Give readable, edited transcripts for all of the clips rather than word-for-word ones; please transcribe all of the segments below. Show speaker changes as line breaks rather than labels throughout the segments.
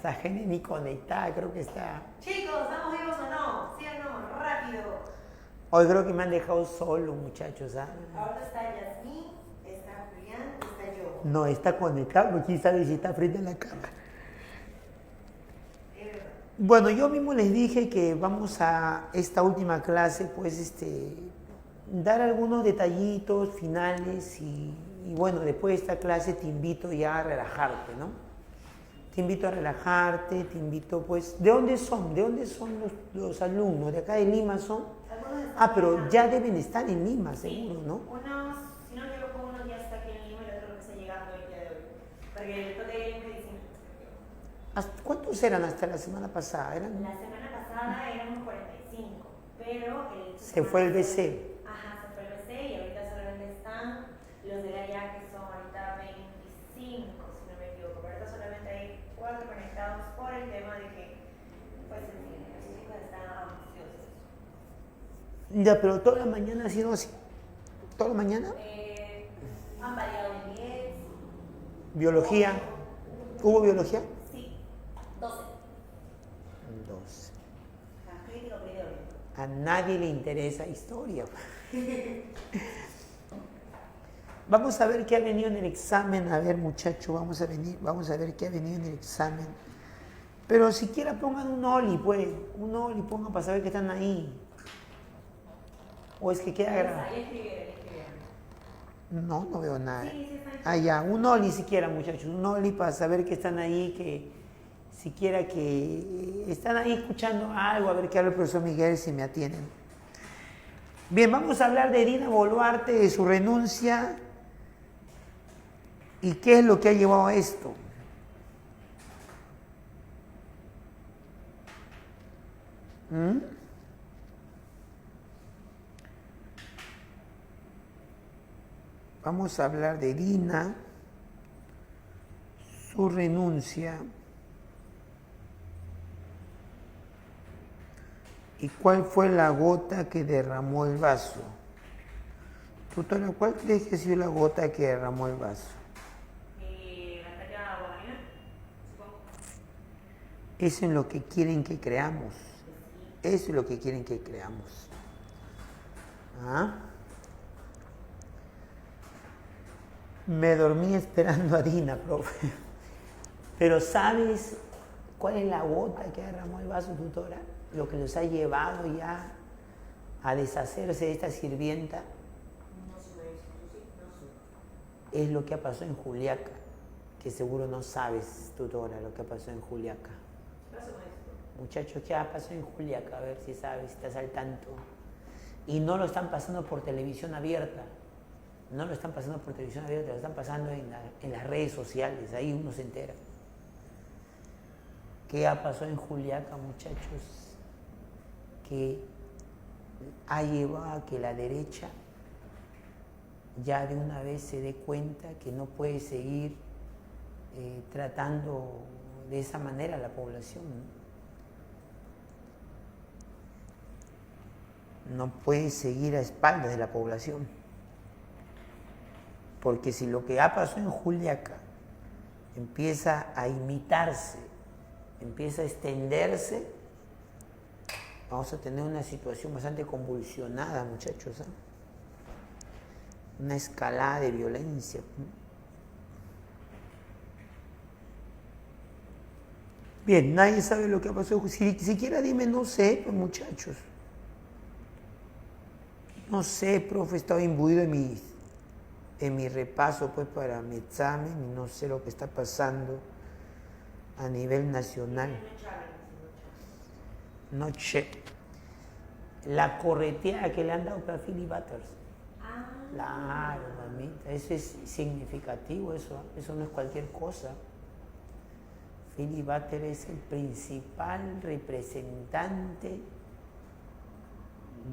está Gene ni conectada, creo que está.
Chicos, ¿estamos vivos o no? ¿Sí o no? Rápido.
Hoy creo que me han dejado solo, muchachos. ¿Ah?
Ahora está Yasmín, está Julián, está yo.
No, está conectado, quién sabe si está frente a la cámara. Bueno, yo mismo les dije que vamos a esta última clase, pues, dar algunos detallitos finales y bueno, después de esta clase te invito ya a relajarte, ¿no? Te invito a relajarte, te invito, pues, ¿de dónde son? ¿De dónde son los alumnos? ¿De acá de Lima son? Ah, pero ya deben estar en Lima, seguro, ¿no?
Unos, si no me equivoco, uno ya está aquí en Lima y el otro que está llegando el día de hoy. Porque el toque de medicina.
¿Cuántos eran hasta la semana pasada?
La semana pasada eran 45, pero
se fue el BC.
Ajá, se fue el BC y ahorita solamente están los de la IA, que son ahorita 25, si no me equivoco. Pero ahorita solamente hay 4 conectados por el tema de que, pues, en fin, los chicos están ansiosos.
Ya, pero toda la mañana ha sido así. ¿Toda la mañana?
Han variado en 10.
¿Biología? ¿Hubo biología?
Sí, 12.
12.
Crítico, primero.
A nadie le interesa historia. Vamos a ver qué ha venido en el examen. A ver, muchachos, vamos a ver qué ha venido en el examen. Pero siquiera pongan un oli, pues. Un oli pongan para saber que están ahí. ¿O es que queda grabado? No, no veo nada. Ah, ya, un oli siquiera, muchachos. Un oli para saber que están ahí, que siquiera que están ahí escuchando algo, a ver qué habla el profesor Miguel, si me atienden. Bien, vamos a hablar de Dina Boluarte, de su renuncia y qué es lo que ha llevado a esto. Vamos a hablar de Dina, su renuncia y cuál fue la gota que derramó el vaso. Tutora, ¿cuál crees que ha sido la gota que derramó el vaso?
La talla guamarina, supongo.
Eso es lo que quieren que creamos. Eso es lo que quieren que creamos. ¿Ah? Me dormí esperando a Dina, profe. Pero ¿sabes cuál es la gota que derramó el vaso, tutora? Lo que los ha llevado ya a deshacerse de esta sirvienta.
No sé, no sé.
Es lo que ha pasado en Juliaca, que seguro no sabes, tutora, lo que ha pasado en Juliaca.
¿Qué pasó con esto?
Muchachos, ¿qué ha pasado en Juliaca? A ver si sabes, si estás al tanto. Y no lo están pasando por televisión abierta. No lo están pasando por televisión abierta, lo están pasando en las redes sociales, ahí uno se entera. ¿Qué ha pasado en Juliaca, muchachos? Que ha llevado a que la derecha ya de una vez se dé cuenta que no puede seguir tratando de esa manera a la población. No puede seguir a espaldas de la población. Porque si lo que ha pasado en Juliaca empieza a imitarse, empieza a extenderse, vamos a tener una situación bastante convulsionada, muchachos. Una escalada de violencia. Bien, nadie sabe lo que ha pasado. Si siquiera dime, no sé, pues, muchachos. No sé, profe, estaba imbuido en mi repaso pues para mi examen y no sé lo que está pasando a nivel nacional. No sé. La correteada que le han dado para Philly Butters. Claro, mamita, eso es significativo, eso no es cualquier cosa. Philly Butters es el principal representante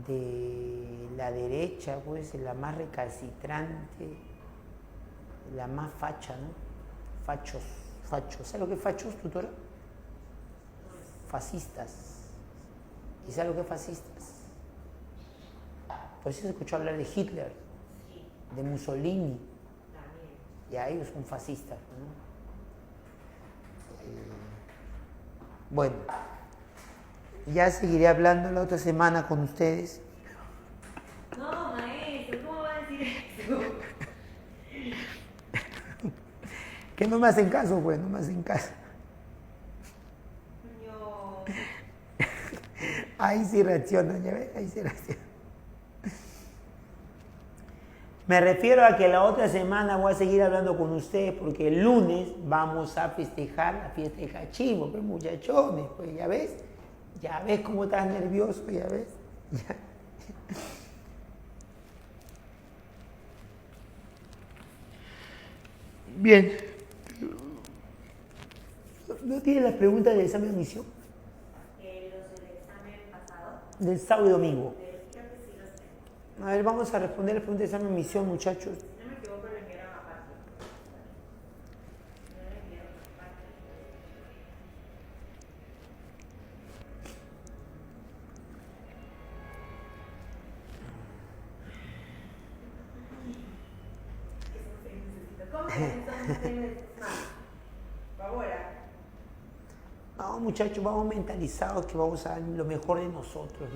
de la derecha, pues, la más recalcitrante, la más facha, ¿no? Fachos. ¿Sabes lo que es fachos, tutora? Fascistas. ¿Y sabes lo que es fascistas? Pues se escuchó hablar de Hitler, de Mussolini. Ya ellos son fascistas, ¿no? Bueno, ya seguiré hablando la otra semana con ustedes.
No, maestro, ¿cómo va a decir eso?
Que no me hacen caso, pues, no me hacen caso.
No.
Ahí sí reaccionan, ya ves, ahí sí reaccionan. Me refiero a que la otra semana voy a seguir hablando con ustedes porque el lunes vamos a festejar la fiesta de Cachivo, pues muchachones, pues ya ves cómo estás nervioso, ya ves. Ya. Bien. ¿No tienes las preguntas del examen de admisión?
Los del examen pasado.
Del sábado y domingo.
Creo que sí los tengo.
A ver, vamos a responder las preguntas del examen de admisión, muchachos.
Si no me equivoco, lo enviaron aparte. No lo enviaron aparte. ¿Cómo necesitamos tener más? Por favor.
No, muchachos, vamos mentalizados que vamos a dar lo mejor de nosotros.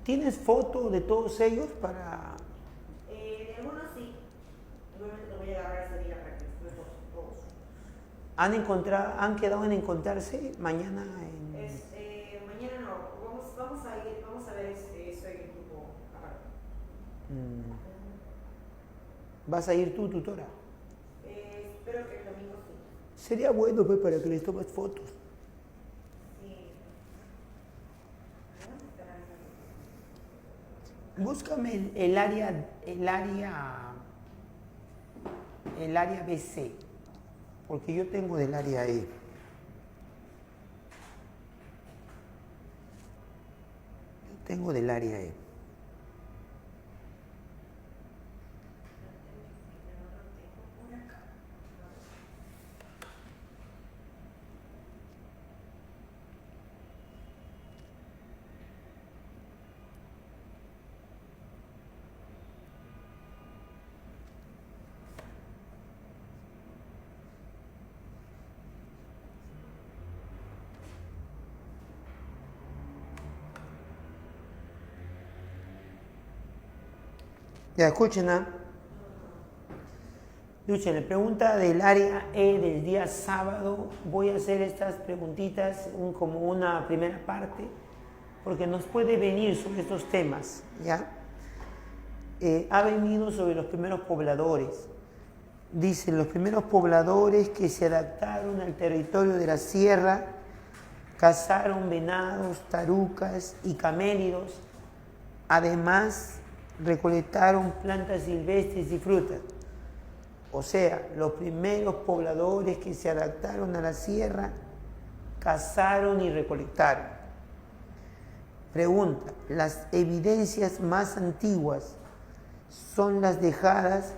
¿Tienes fotos de todos ellos para...?
De algunos sí. Igualmente te voy a agarrar ese día para que después todos.
¿Han quedado en encontrarse mañana en...?
Mañana no. Vamos a ver eso en el grupo aparte.
¿Vas a ir tú, tutora?
Espero que el domingo sí.
Sería bueno, pues, para que les tomes fotos.
Sí.
Búscame el área BC, porque yo tengo del área E. Yo tengo del área E. Ya, escuchen, ¿ah? Escuchen, pregunta del área E del día sábado. Voy a hacer estas preguntitas como una primera parte, porque nos puede venir sobre estos temas, ¿ya? Ha venido sobre los primeros pobladores. Dicen, los primeros pobladores que se adaptaron al territorio de la sierra, cazaron venados, tarucas y camélidos, además recolectaron plantas silvestres y frutas. O sea, los primeros pobladores que se adaptaron a la sierra, cazaron y recolectaron. Pregunta, ¿las evidencias más antiguas son las dejadas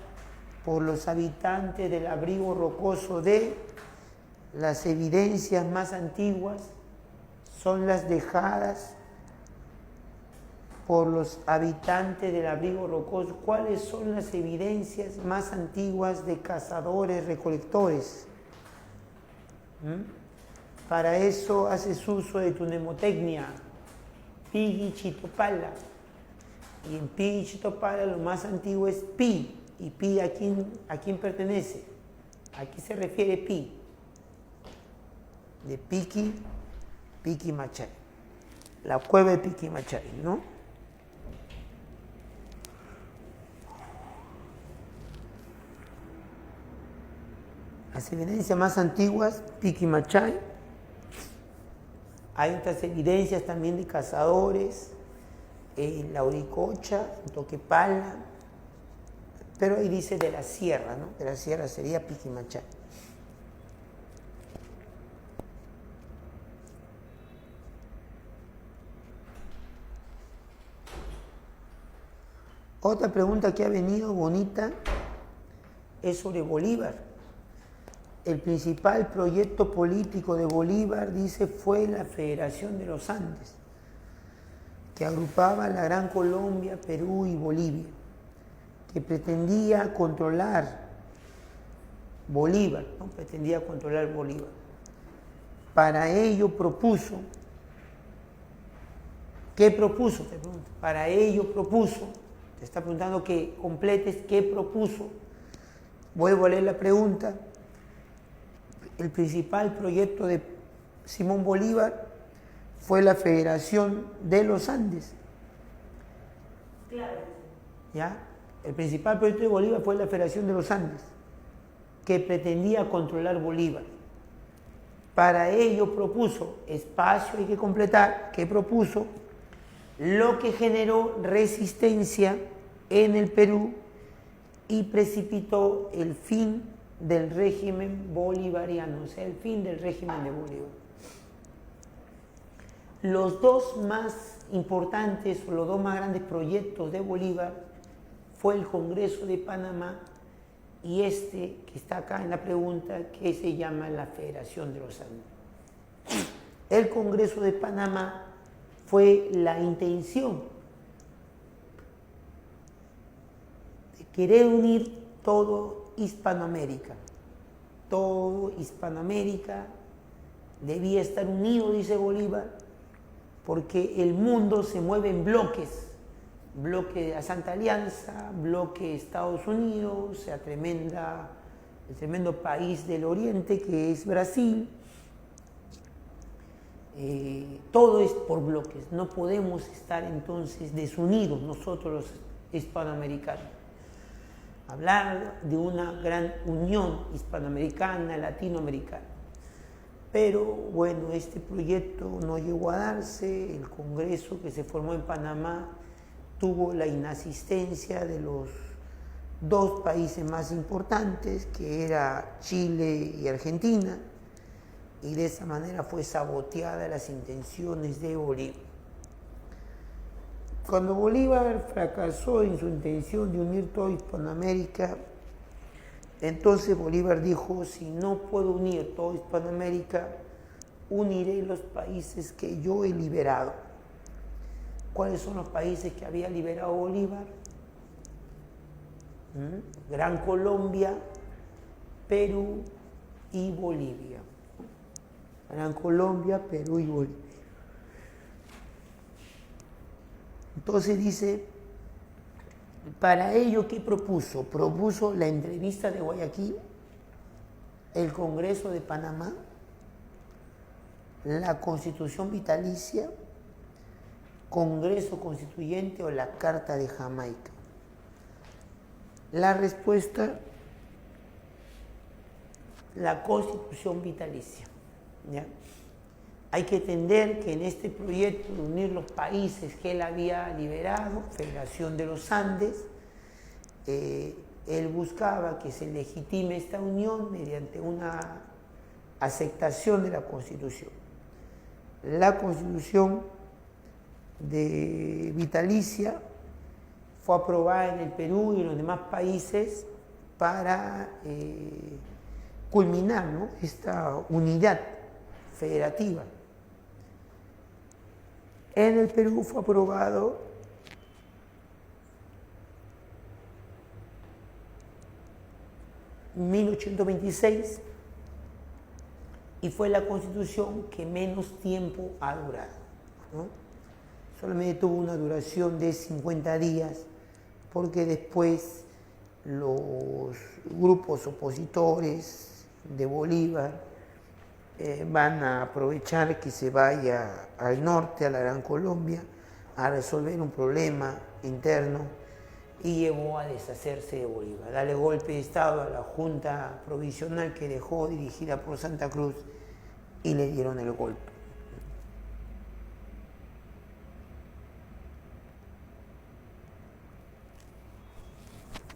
por los habitantes del abrigo rocoso de? Las evidencias más antiguas son las dejadas por los habitantes del abrigo rocoso. ¿Cuáles son las evidencias más antiguas de cazadores recolectores? Para eso haces uso de tu mnemotecnia, Pigi Chitopala. Y en Pigi Chitopala lo más antiguo es Pi. ¿Y Pi a quién pertenece? ¿A qué se refiere Pi? De Piqui Machay. La cueva de Piqui Machay, ¿no? Las evidencias más antiguas, Piqui Machay. Hay otras evidencias también de cazadores, en Lauricocha, en Toquepala, pero ahí dice de la sierra, ¿no? De la sierra sería Piqui Machay. Otra pregunta que ha venido bonita es sobre Bolívar. El principal proyecto político de Bolívar, dice, fue la Federación de los Andes, que agrupaba la Gran Colombia, Perú y Bolivia, que pretendía controlar Bolívar, ¿no? Pretendía controlar Bolívar. para ello propuso, ¿qué propuso? Te pregunto, para ello propuso, te está preguntando que completes qué propuso. Vuelvo a leer la pregunta. El principal proyecto de Simón Bolívar fue la Federación de los Andes.
Claro.
¿Ya? El principal proyecto de Bolívar fue la Federación de los Andes, que pretendía controlar Bolívar. Para ello propuso, espacio hay que completar, ¿qué propuso? Lo que generó resistencia en el Perú y precipitó el fin del régimen bolivariano, o sea, el fin del régimen de Bolívar. Los dos más importantes o los dos más grandes proyectos de Bolívar fue el Congreso de Panamá y este que está acá en la pregunta, que se llama la Federación de los Andes. El Congreso de Panamá fue la intención de querer unir todo Hispanoamérica. Todo Hispanoamérica debía estar unido, dice Bolívar, porque el mundo se mueve en bloques. Bloque de la Santa Alianza, bloque de Estados Unidos, el tremendo país del Oriente que es Brasil. Todo es por bloques, no podemos estar entonces desunidos nosotros los hispanoamericanos. Hablar de una gran unión hispanoamericana, latinoamericana. Pero bueno, este proyecto no llegó a darse, el Congreso que se formó en Panamá tuvo la inasistencia de los dos países más importantes, que era Chile y Argentina, y de esa manera fue saboteada las intenciones de Bolívar. Cuando Bolívar fracasó en su intención de unir toda Hispanoamérica, entonces Bolívar dijo, si no puedo unir toda Hispanoamérica, uniré los países que yo he liberado. ¿Cuáles son los países que había liberado Bolívar? Gran Colombia, Perú y Bolivia. Gran Colombia, Perú y Bolivia. Entonces dice, para ello, ¿qué propuso? Propuso la entrevista de Guayaquil, el Congreso de Panamá, la Constitución Vitalicia, Congreso Constituyente o la Carta de Jamaica. La respuesta, la Constitución Vitalicia. ¿Ya? Hay que entender que en este proyecto de unir los países que él había liberado, Federación de los Andes, él buscaba que se legitime esta unión mediante una aceptación de la Constitución. La Constitución de Vitalicia fue aprobada en el Perú y en los demás países para culminar, ¿no?, esta unidad federativa. En el Perú fue aprobado en 1826 y fue la Constitución que menos tiempo ha durado, ¿no? Solamente tuvo una duración de 50 días porque después los grupos opositores de Bolívar van a aprovechar que se vaya al norte, a la Gran Colombia, a resolver un problema interno y llevó a deshacerse de Bolívar, darle golpe de Estado a la Junta Provisional que dejó dirigida por Santa Cruz y le dieron el golpe.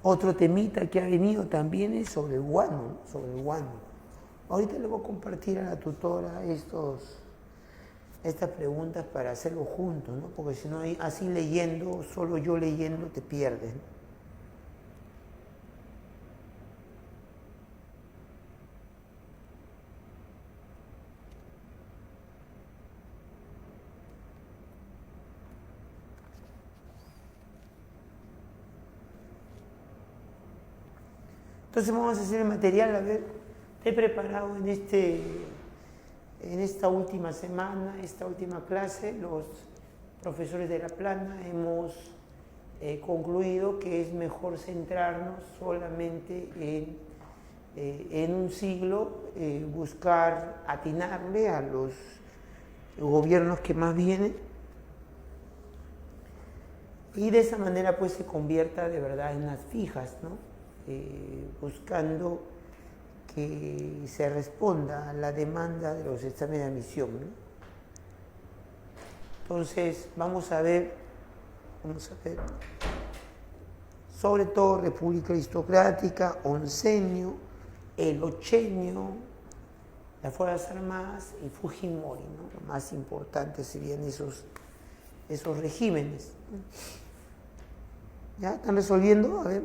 Otro temita que ha venido también es sobre el guano, ¿no? Sobre el guano. Ahorita le voy a compartir a la tutora estas preguntas para hacerlo juntos, ¿no? Porque si no, así leyendo, solo yo leyendo, te pierdes, ¿no? Entonces vamos a hacer el material, a ver, te he preparado en este En esta última semana, esta última clase, los profesores de La Plana hemos concluido que es mejor centrarnos solamente en un siglo, buscar atinarle a los gobiernos que más vienen y de esa manera pues se convierta de verdad en las fijas, ¿no? Buscando que se responda a la demanda de los exámenes de admisión, ¿no? Entonces vamos a ver, sobre todo República Aristocrática, Oncenio, el Ochenio, las Fuerzas Armadas y Fujimori, ¿no? Lo más importante serían esos regímenes. ¿Ya? ¿Están resolviendo? A ver.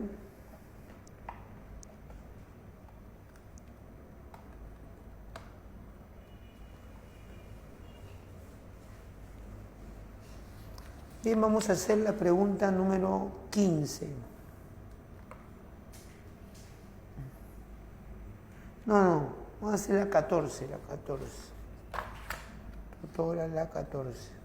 Bien, vamos a hacer la pregunta número 15. No, vamos a hacer la 14, Tutora la 14.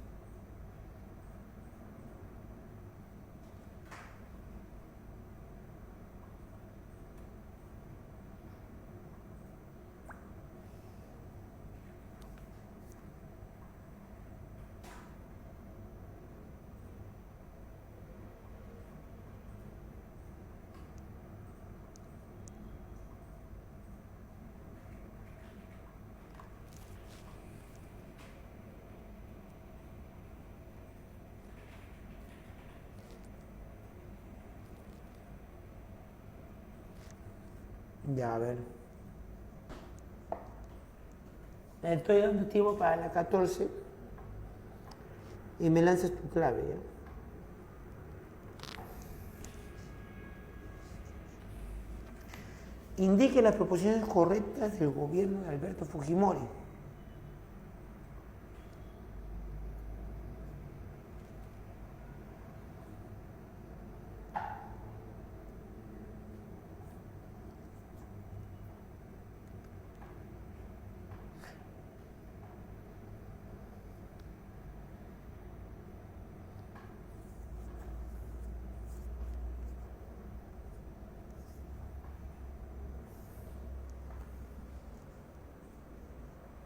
Ya, a ver. Estoy dando tiempo para la 14 y me lanzas tu clave, ¿ya? Indique las proposiciones correctas del gobierno de Alberto Fujimori.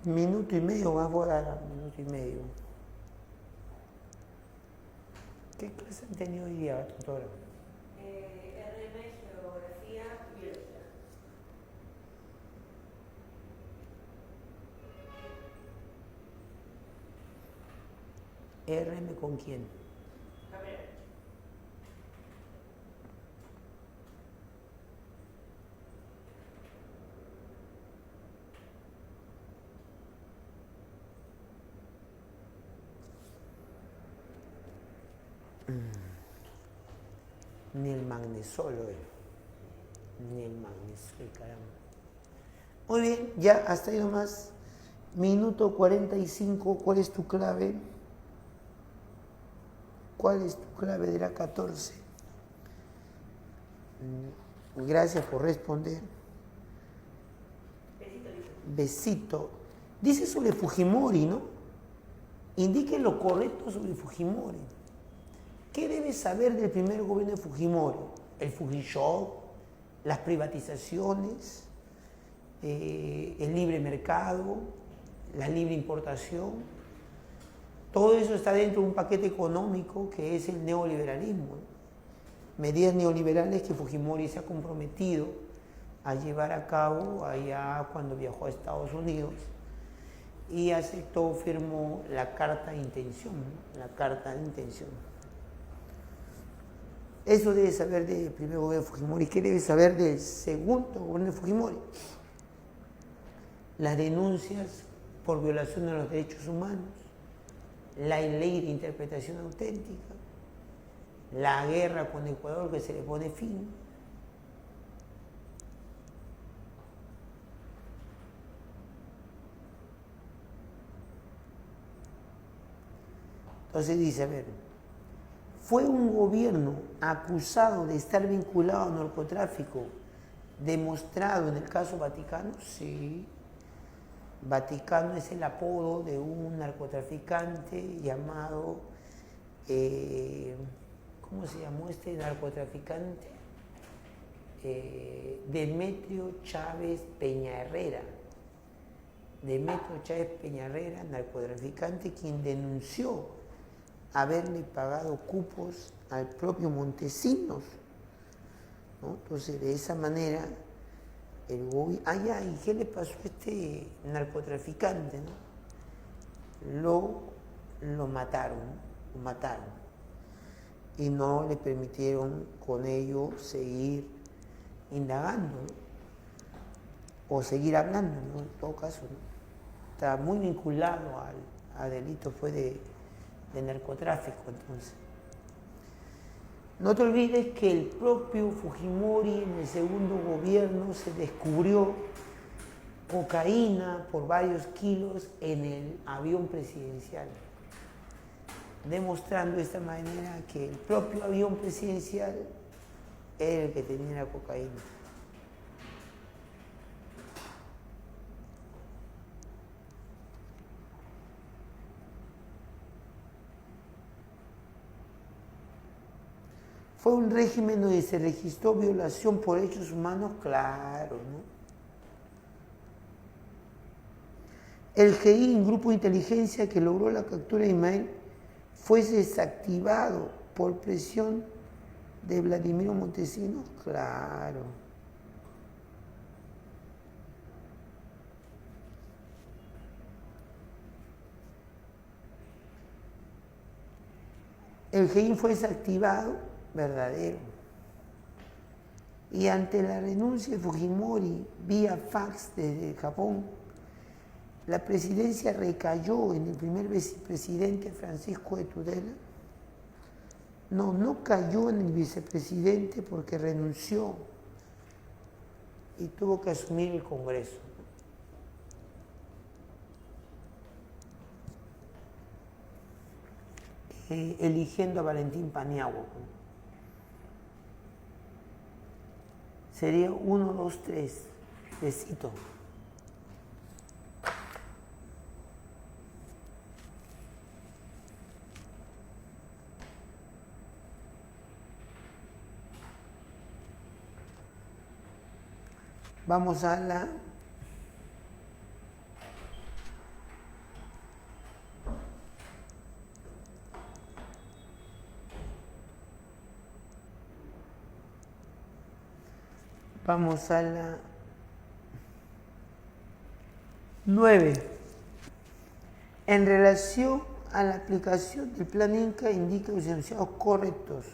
Minuto y medio, más voy a dar minuto y medio. ¿Qué clase han tenido hoy día, tutora?
RM, Geografía, Biología.
¿RM con quién?
Gabriel.
Ni el magnesolo, ni el magnesolo, caramba. Muy bien, ya hasta ahí nomás. Minuto 45, ¿cuál es tu clave? ¿Cuál es tu clave de la 14? Gracias por responder. Besito. Dice sobre Fujimori, ¿no? Indique lo correcto sobre Fujimori. ¿Qué debes saber del primer gobierno de Fujimori? El Fujishock, las privatizaciones, el libre mercado, la libre importación. Todo eso está dentro de un paquete económico que es el neoliberalismo. Medidas neoliberales que Fujimori se ha comprometido a llevar a cabo allá cuando viajó a Estados Unidos y aceptó, firmó la carta de intención, ¿no? La carta de intención. Eso debe saber del primer gobierno de Fujimori. ¿Qué debe saber del segundo gobierno de Fujimori? Las denuncias por violación de los derechos humanos, la ley de interpretación auténtica, la guerra con Ecuador que se le pone fin. Entonces dice, a ver, ¿fue un gobierno acusado de estar vinculado al narcotráfico demostrado en el caso Vaticano? Sí. Vaticano es el apodo de un narcotraficante llamado, ¿cómo se llamó este narcotraficante? Demetrio Chávez Peña Herrera. Demetrio Chávez Peña Herrera, narcotraficante, quien denunció haberle pagado cupos al propio Montesinos, ¿no? Entonces, de esa manera, el gobierno... ¿y qué le pasó a este narcotraficante? ¿No? Lo mataron, y no le permitieron con ello seguir indagando, ¿no? O seguir hablando, ¿no? En todo caso, ¿no? Está muy vinculado a delitos de narcotráfico, entonces. No te olvides que el propio Fujimori en el segundo gobierno se descubrió cocaína por varios kilos en el avión presidencial, demostrando de esta manera que el propio avión presidencial era el que tenía la cocaína. ¿Fue un régimen donde se registró violación por hechos humanos? Claro, ¿no? El GI, un grupo de inteligencia que logró la captura de Ismael, fue desactivado por presión de Vladimiro Montesinos. Claro. El GI fue desactivado. Verdadero. Y ante la renuncia de Fujimori vía fax desde Japón, la presidencia recayó en el primer vicepresidente Francisco de Tudela. No cayó en el vicepresidente porque renunció y tuvo que asumir el Congreso. Eligiendo a Valentín Paniagua. Sería 1, 2, 3, besito. Vamos a la Vamos a la 9. En relación a la aplicación del plan Inca, indica los enunciados correctos.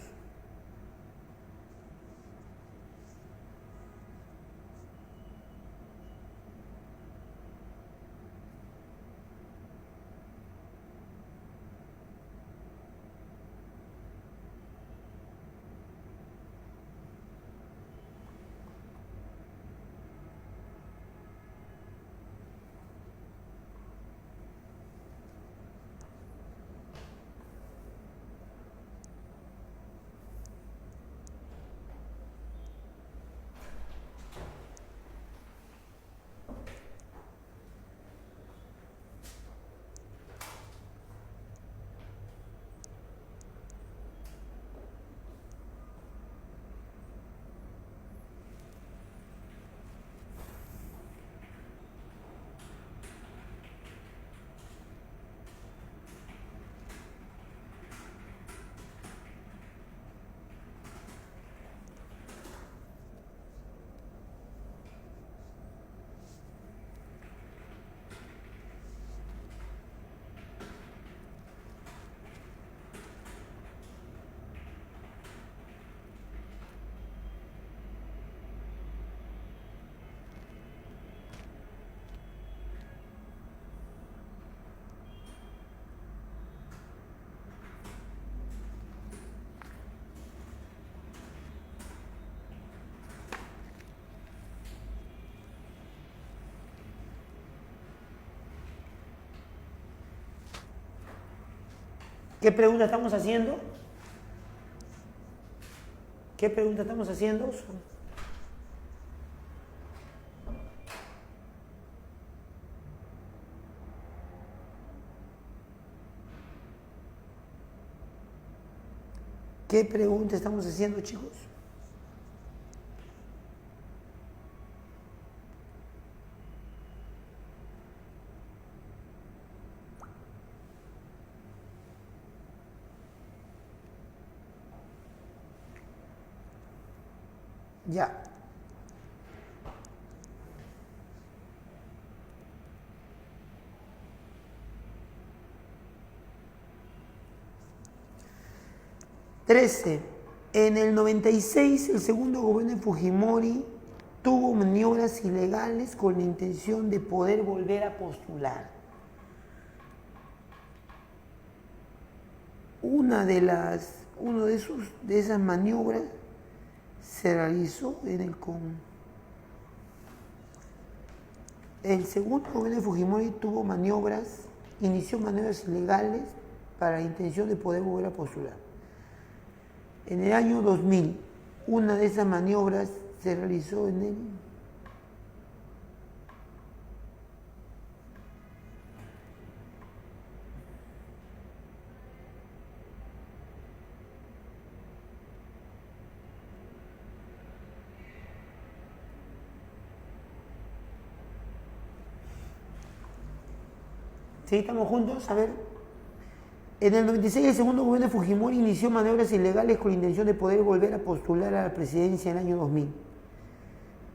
¿Qué pregunta estamos haciendo? ¿Qué pregunta estamos haciendo? ¿Qué pregunta estamos haciendo, chicos? Ya. En el 96, el segundo gobierno de Fujimori tuvo maniobras ilegales con la intención de poder volver a postular. Una de esas maniobras se realizó el segundo gobierno de Fujimori inició maniobras ilegales para la intención de poder volver a postular. En el año 2000, una de esas maniobras se realizó en el... ¿Sí? ¿Estamos juntos? A ver. En el 96, el segundo gobierno de Fujimori inició maniobras ilegales con la intención de poder volver a postular a la presidencia en el año 2000.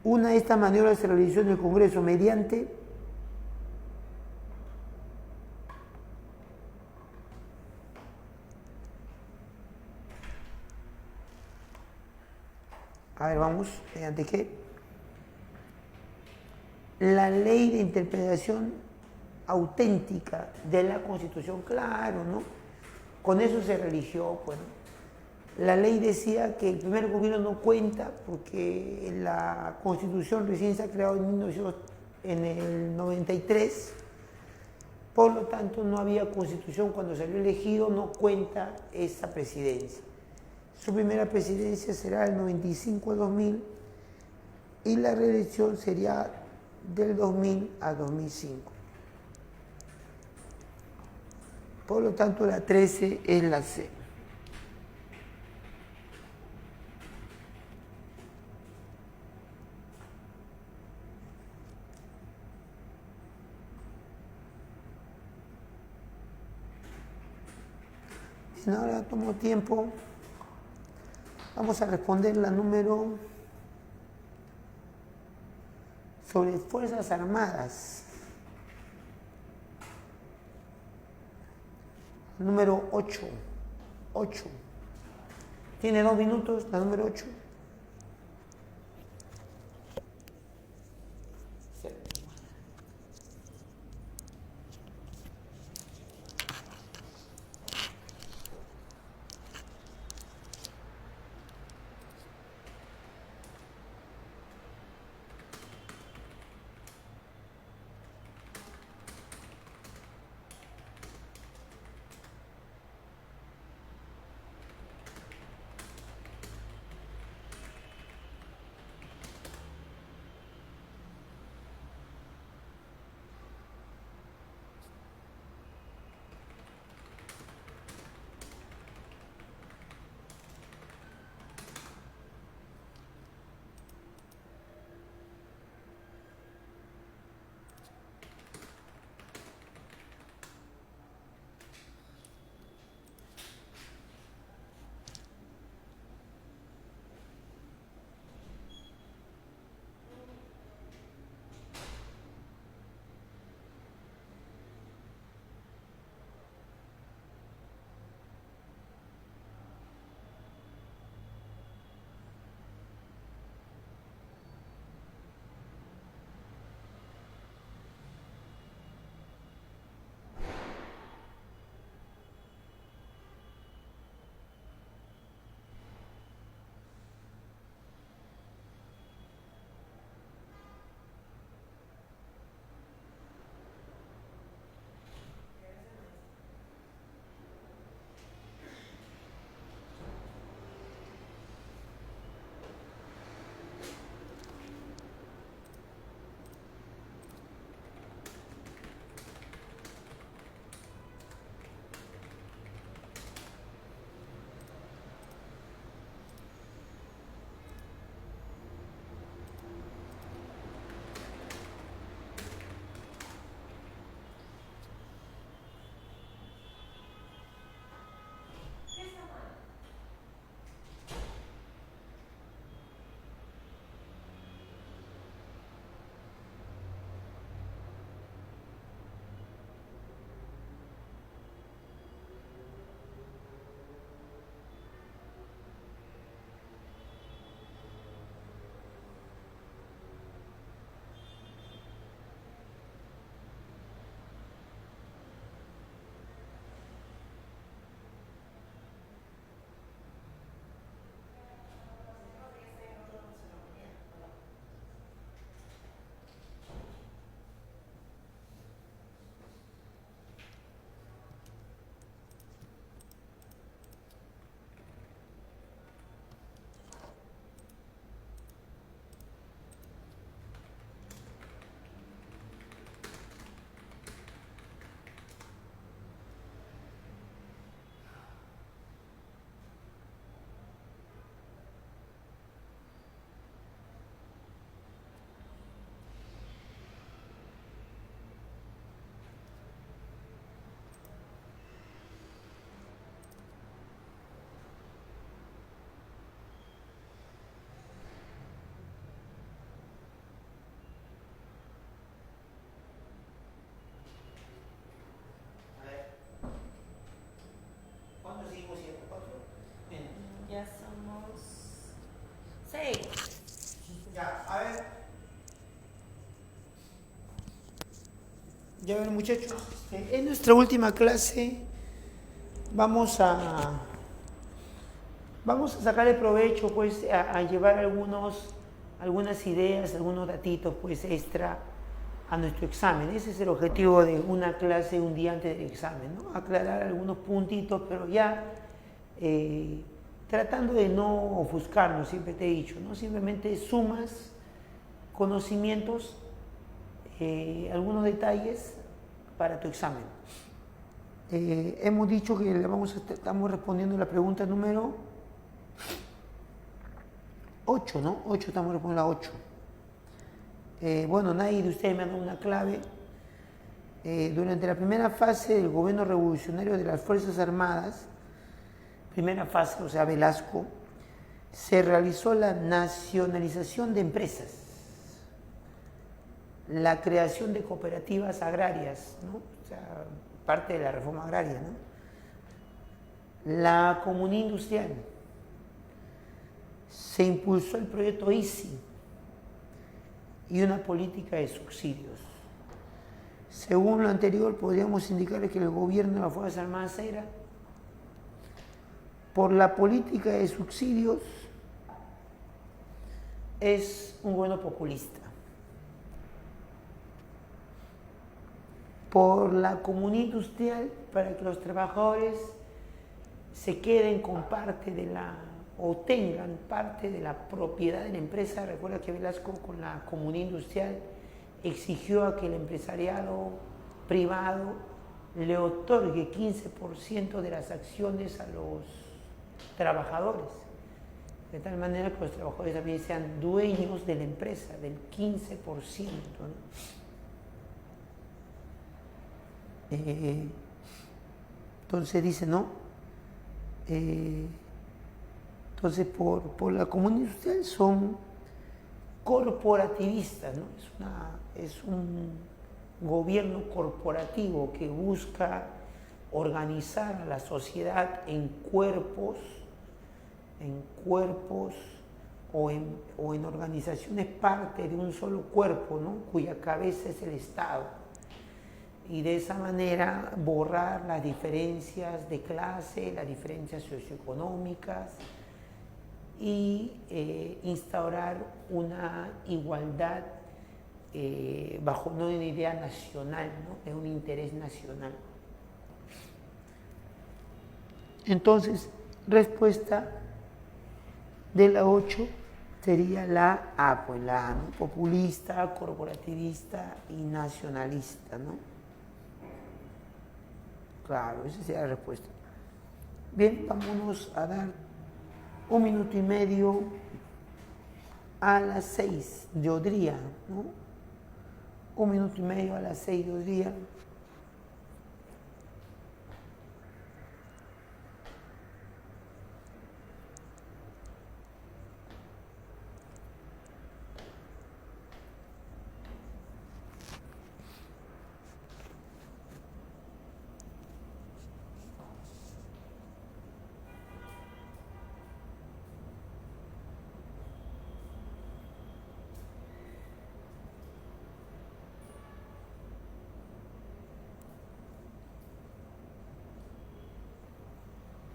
Una de estas maniobras se realizó en el Congreso mediante mediante qué? La ley de interpretación auténtica de la Constitución, claro, ¿no? Con eso se religió, pues. La ley decía que el primer gobierno no cuenta porque la Constitución recién se ha creado en el 93, por lo tanto no había Constitución cuando salió elegido, no cuenta esa presidencia. Su primera presidencia será del 95 al 2000 y la reelección sería del 2000 al 2005. Por lo tanto, la 13 es la C. Si no, ahora tomo tiempo. Vamos a responder la número sobre Fuerzas Armadas. Número 8. Tiene 2 minutos, la número 8.
ya somos 6.
Ya, a ver. Ya ven, muchachos, en nuestra última clase vamos a sacarle provecho, pues, a llevar algunas ideas, algunos datitos, pues, extra a nuestro examen. Ese es el objetivo de una clase un día antes del examen, ¿no? Aclarar algunos puntitos, pero ya tratando de no ofuscarnos, siempre te he dicho, ¿no? Simplemente sumas conocimientos, algunos detalles para tu examen. Hemos dicho que estamos respondiendo la pregunta número 8, ¿no? 8, estamos respondiendo la 8. Bueno, nadie de ustedes me ha dado una clave. Durante la primera fase del gobierno revolucionario de las Fuerzas Armadas, primera fase, o sea, Velasco, se realizó la nacionalización de empresas, la creación de cooperativas agrarias, ¿no? O sea, parte de la reforma agraria, ¿no? La comunidad industrial, se impulsó el proyecto ICI y una política de subsidios. Según lo anterior, podríamos indicar que el gobierno de las Fuerzas Armadas era, por la política de subsidios, es un gobierno populista. Por la comunidad industrial, para que los trabajadores se queden con parte o tengan parte de la propiedad de la empresa. Recuerda que Velasco, con la comunidad industrial, exigió a que el empresariado privado le otorgue 15% de las acciones a los trabajadores, de tal manera que los trabajadores también sean dueños de la empresa, del 15%, ¿no? Entonces dice, ¿no? Entonces, por la comunidad industrial son corporativistas, ¿no? Es un gobierno corporativo que busca organizar a la sociedad en cuerpos o en organizaciones parte de un solo cuerpo, ¿no? Cuya cabeza es el Estado. Y de esa manera borrar las diferencias de clase, las diferencias socioeconómicas y instaurar una igualdad bajo no una idea nacional, ¿no? De un interés nacional. Entonces, respuesta de la 8 sería la A, pues la A, ¿no? Populista, corporativista y nacionalista, ¿no? Claro, esa sería la respuesta. Bien, vámonos a dar 1 minuto y medio a las 6 de Odría, ¿no? 1 minuto y medio a las 6 de Odría.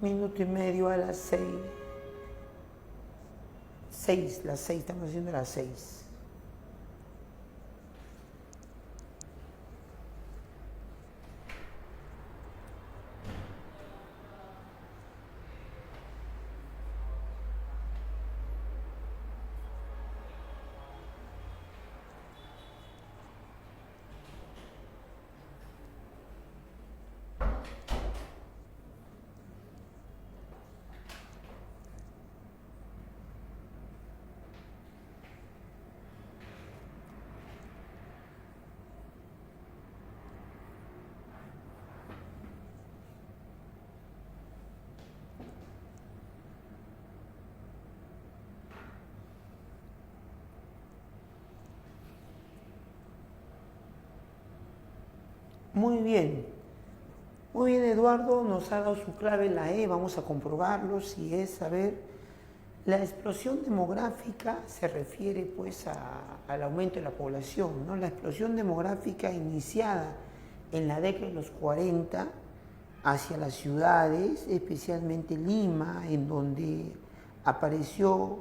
Minuto y medio a las 6. 6, las 6, estamos haciendo las 6. Muy bien. Muy bien, Eduardo nos ha dado su clave, la E, vamos a comprobarlo, si es, a ver, la explosión demográfica se refiere pues al aumento de la población, ¿no? La explosión demográfica iniciada en la década de los 40 hacia las ciudades, especialmente Lima, en donde apareció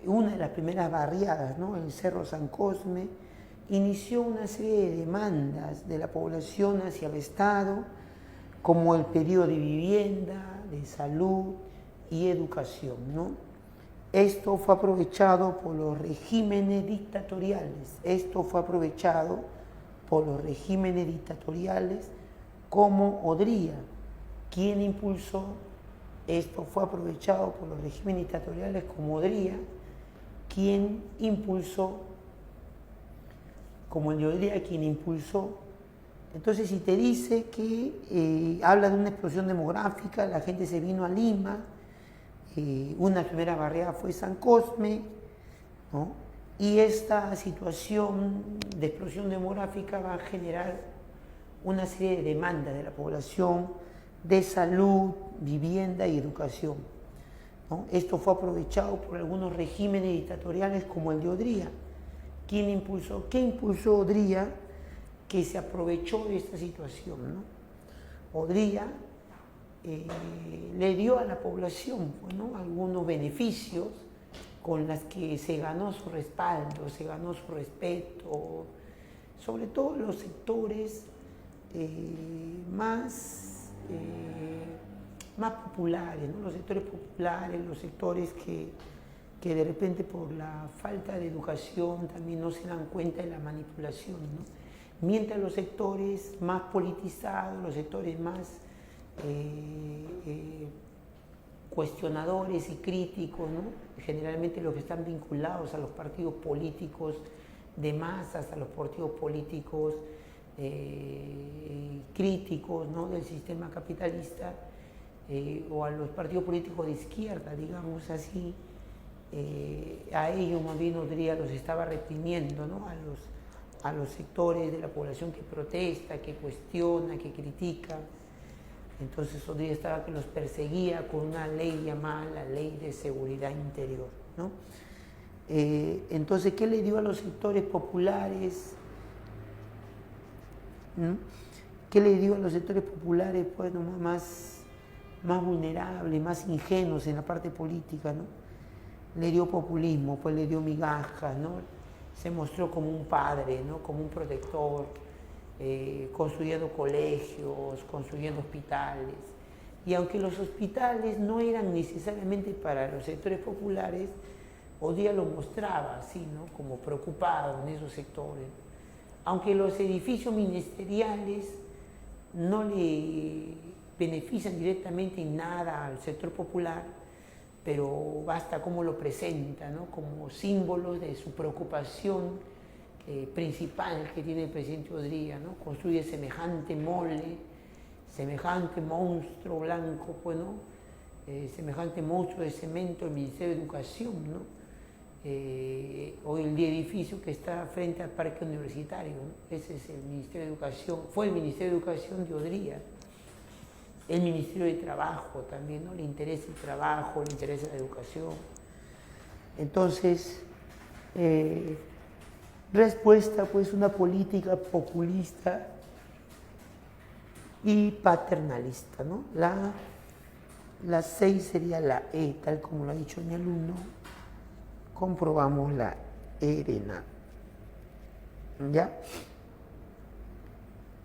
una de las primeras barriadas, ¿no? El Cerro San Cosme, inició una serie de demandas de la población hacia el Estado, como el pedido de vivienda, de salud y educación, ¿no? Esto fue aprovechado por los regímenes dictatoriales, como Odría, quien impulsó, esto fue aprovechado por los regímenes dictatoriales como Odría, quien impulsó, como el de Odría, quien impulsó. Entonces, si te dice que habla de una explosión demográfica, la gente se vino a Lima, una primera barriada fue San Cosme, ¿no? Y esta situación de explosión demográfica va a generar una serie de demandas de la población de salud, vivienda y educación, ¿no? Esto fue aprovechado por algunos regímenes dictatoriales como el de Odría. ¿Quién impulsó? ¿Qué impulsó Odría? Que se aprovechó de esta situación, ¿no? Odría le dio a la población, ¿no?, algunos beneficios con los que se ganó su respaldo, se ganó su respeto, sobre todo los sectores más populares, ¿no? Los sectores populares, los sectores que de repente por la falta de educación también no se dan cuenta de la manipulación, ¿no? Mientras los sectores más politizados, los sectores más cuestionadores y críticos, ¿no?, generalmente los que están vinculados a los partidos políticos de masas, a los partidos políticos críticos, ¿no?, del sistema capitalista, o a los partidos políticos de izquierda, digamos así, a ellos más bien Odría los estaba reprimiendo, ¿no?, a los sectores de la población que protesta, que cuestiona, que critica. Entonces Odría estaba que los perseguía con una ley llamada la Ley de Seguridad Interior, ¿no? Entonces, ¿qué le dio a los sectores populares? ¿No? ¿Qué le dio a los sectores populares, pues, más vulnerables, más ingenuos en la parte política, ¿no? Le dio populismo, pues le dio migajas, ¿no? Se mostró como un padre, ¿no?, como un protector, construyendo colegios, construyendo hospitales. Y aunque los hospitales no eran necesariamente para los sectores populares, Odría lo mostraba así, ¿no?, como preocupado en esos sectores. Aunque los edificios ministeriales no le benefician directamente en nada al sector popular, pero basta cómo lo presenta, ¿no?, como símbolo de su preocupación principal que tiene el presidente Odría, ¿no? Construye semejante mole, semejante monstruo blanco, pues, ¿no?, semejante monstruo de cemento, el Ministerio de Educación, ¿no? Hoy el edificio que está frente al Parque Universitario, ¿no? Ese es el Ministerio de Educación, fue el Ministerio de Educación de Odría. El Ministerio de Trabajo también, ¿no? Le interesa el trabajo, le interesa la educación. Entonces, respuesta, pues, una política populista y paternalista, ¿no? La 6 sería la E, tal como lo ha dicho mi alumno. Comprobamos la ERENA. ¿Ya?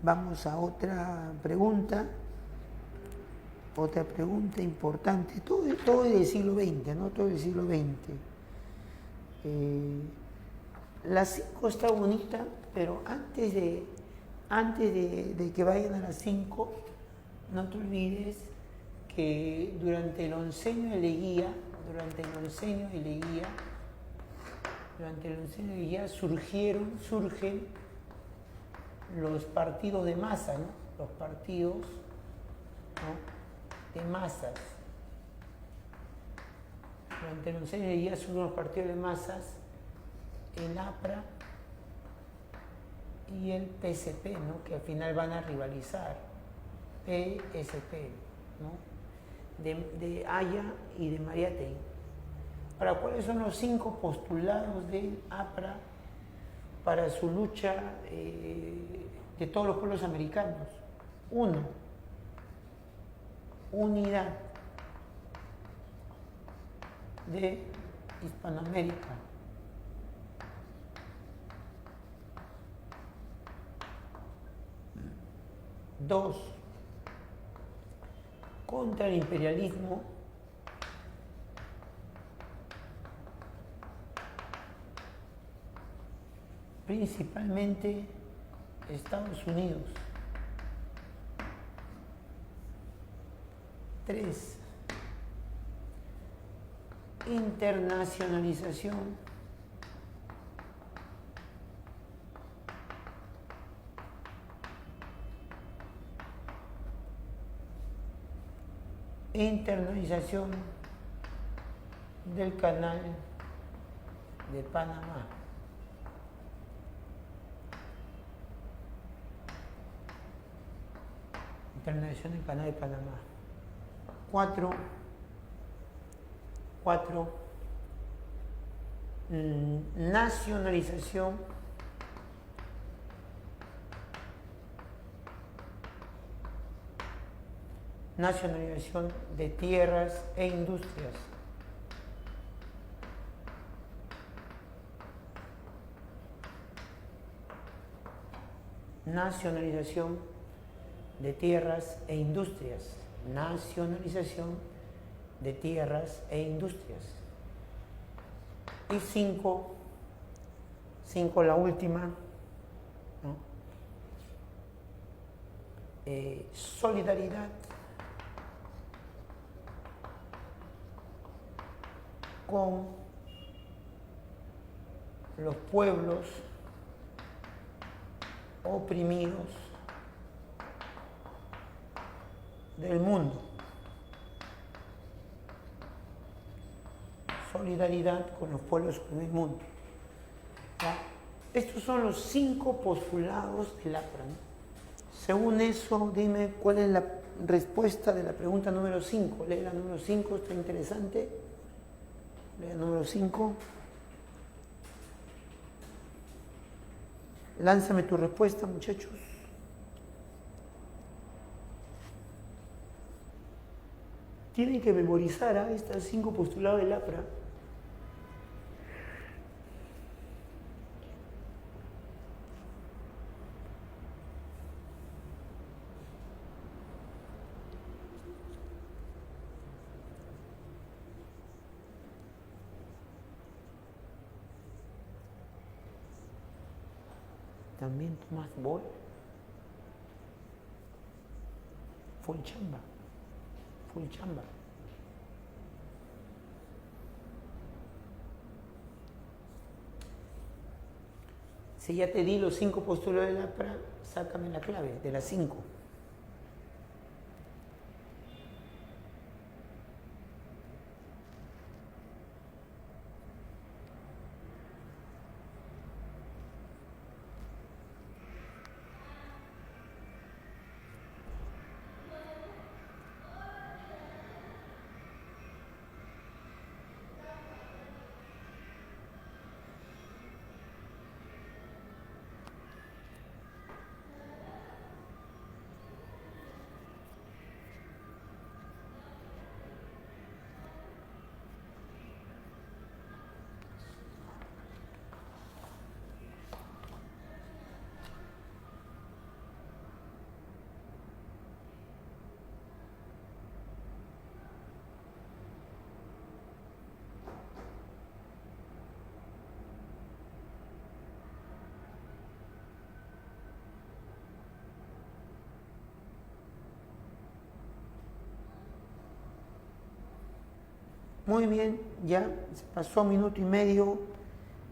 Vamos a otra pregunta. Otra pregunta importante. Todo es del siglo XX, ¿no? Todo es del siglo XX. La 5 está bonita, pero antes de que vayan a la 5, no te olvides que durante el oncenio de Leguía surgen los partidos de masa, ¿no? Los partidos, ¿no?, de masas. Durante el oncenio de Leguía surgen los partidos de masas, el APRA y el PSP, ¿no?, que al final van a rivalizar. ESP, ¿no? De Haya y de Mariátegui. Ahora, ¿cuáles son los 5 postulados del APRA para su lucha de todos los pueblos americanos? 1, unidad de Hispanoamérica. 2, contra el imperialismo. Principalmente Estados Unidos. 3, internacionalización del canal de Panamá. Internacionalización del canal de Panamá. 4, nacionalización de tierras e industrias. Nacionalización de tierras e industrias. Nacionalización de tierras e industrias. Y 5, la última, ¿no? Solidaridad con los pueblos oprimidos del mundo. Solidaridad con los pueblos del mundo. ¿Ya? Estos son los 5 postulados del APRA, ¿no? Según eso, dime cuál es la respuesta de la pregunta número 5. Lee la número 5, está interesante. Lee la número 5. Lánzame tu respuesta, muchachos. Tienen que memorizar estos 5 postulados del APRA. También Tomás Boy. Full chamba. Si ya te di los 5 postulados de la APRA, sácame la clave de las 5. Muy bien, ya se pasó 1 minuto y medio.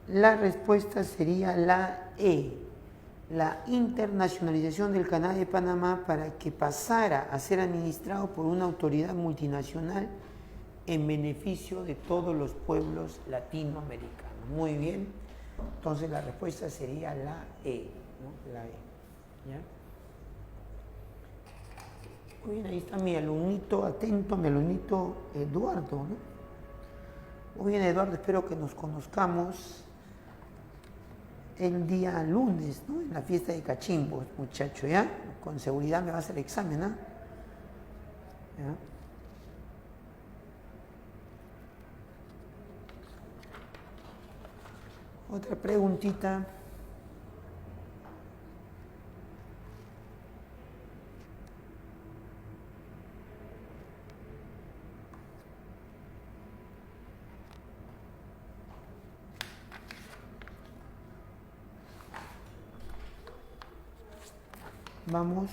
La respuesta sería la E, la internacionalización del Canal de Panamá para que pasara a ser administrado por una autoridad multinacional en beneficio de todos los pueblos latinoamericanos. Muy bien, entonces la respuesta sería la E, ¿no? La E, ¿ya? Muy bien, ahí está mi alumnito, atento, mi alumnito Eduardo, ¿no? Muy bien, Eduardo, espero que nos conozcamos el día lunes, ¿no? En la fiesta de Cachimbo, muchacho, ¿ya? Con seguridad me va a hacer el examen, ¿ah? ¿Ya? Otra preguntita. Vamos.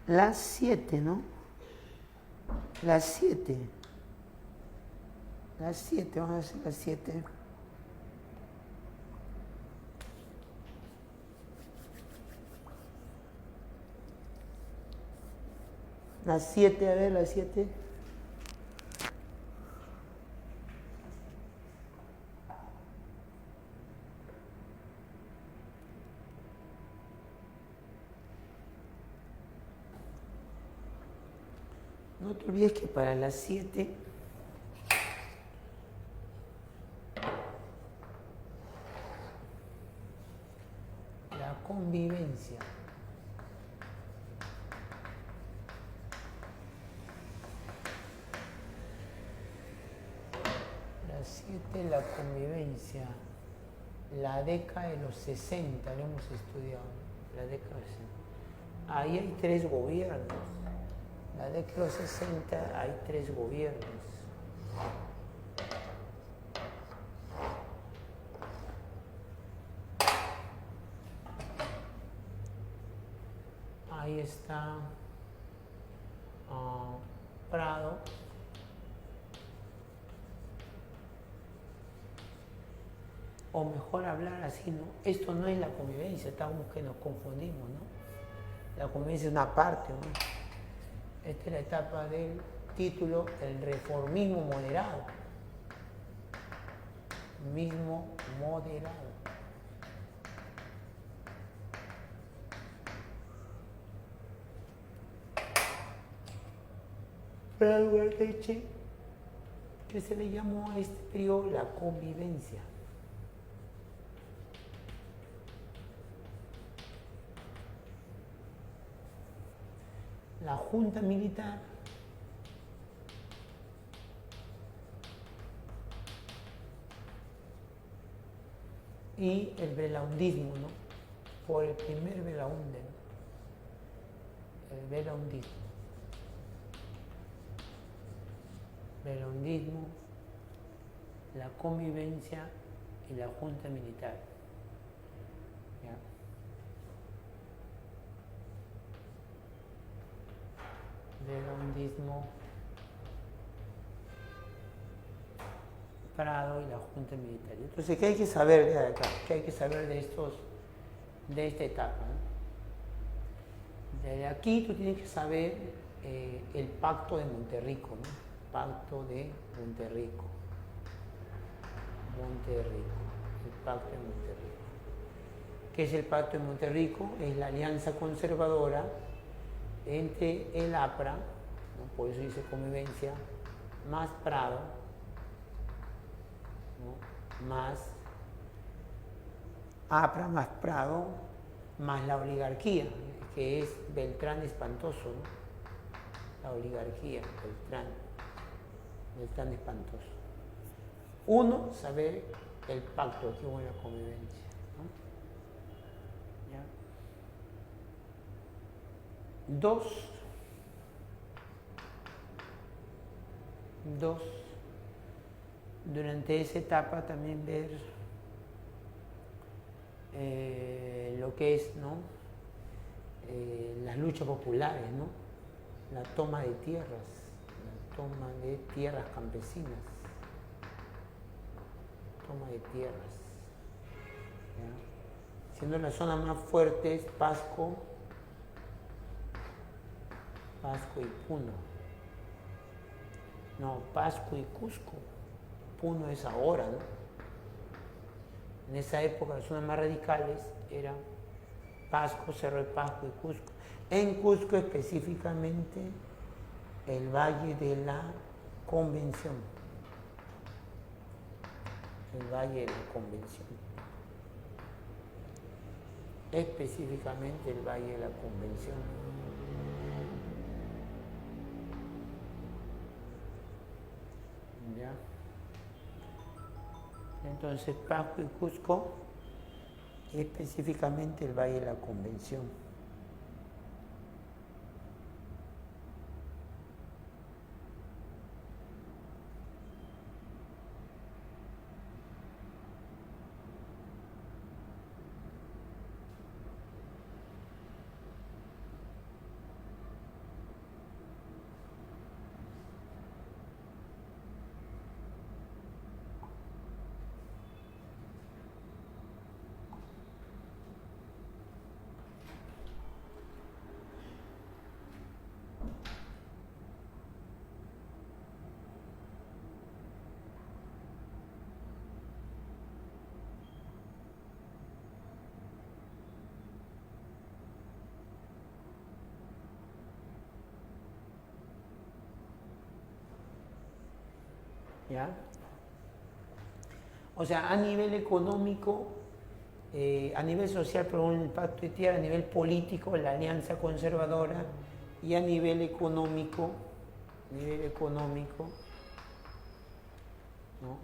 Las 7, ¿no? Las 7. Las 7, vamos a hacer las 7. Las 7, a ver, las 7. No te olvides que para las 7 la convivencia. Las 7 la convivencia. La década de los 60 lo hemos estudiado. La década de los 60. Ahí hay 3 gobiernos. La década de los 60 hay 3 gobiernos. Ahí está Prado. O mejor hablar así, ¿no? Esto no es la convivencia, estamos que nos confundimos, ¿no? La convivencia es una parte, ¿no? Esta es la etapa del título, el reformismo moderado. Mismo moderado. Prado Ugarteche, que se le llamó a este periodo la convivencia. La junta militar y el belaundismo, ¿no? Por el primer Belaunde, ¿no? El belaundismo. Belaundismo, la convivencia y la junta militar. ¿Ya? Belaundismo, Prado y la junta militar. Entonces, ¿qué hay que saber de acá? ¿Qué hay que saber de esta etapa, ¿no? Desde aquí tú tienes que saber el pacto de Monterrico, ¿no? Pacto de Monterrico. El pacto de Monterrico. ¿Qué es el pacto de Monterrico? Es la alianza conservadora entre el APRA, ¿no? Por eso dice convivencia, más Prado, ¿no? Más APRA, más Prado, más la oligarquía, que es Beltrán Espantoso, ¿no? La oligarquía, Beltrán Espantoso. Uno, saber el pacto que hubo en la convivencia, ¿no? ¿Ya? 2, durante esa etapa también ver lo que es, ¿no? Las luchas populares, ¿no? La toma de tierras campesinas, toma de tierras, ¿ya? Siendo la zona más fuerte es Pasco y Puno. No, Pasco y Cusco. Puno es ahora, ¿no? En esa época las zonas más radicales eran Pasco, Cerro de Pasco y Cusco. En Cusco específicamente el Valle de la Convención. El Valle de la Convención. Específicamente el Valle de la Convención. ¿Ya? Entonces Pasco y Cusco, específicamente el Valle de la Convención. ¿Ya? O sea, a nivel económico, a nivel social, por el Pacto de Tierra, a nivel político, la Alianza Conservadora, y a nivel económico, ¿no?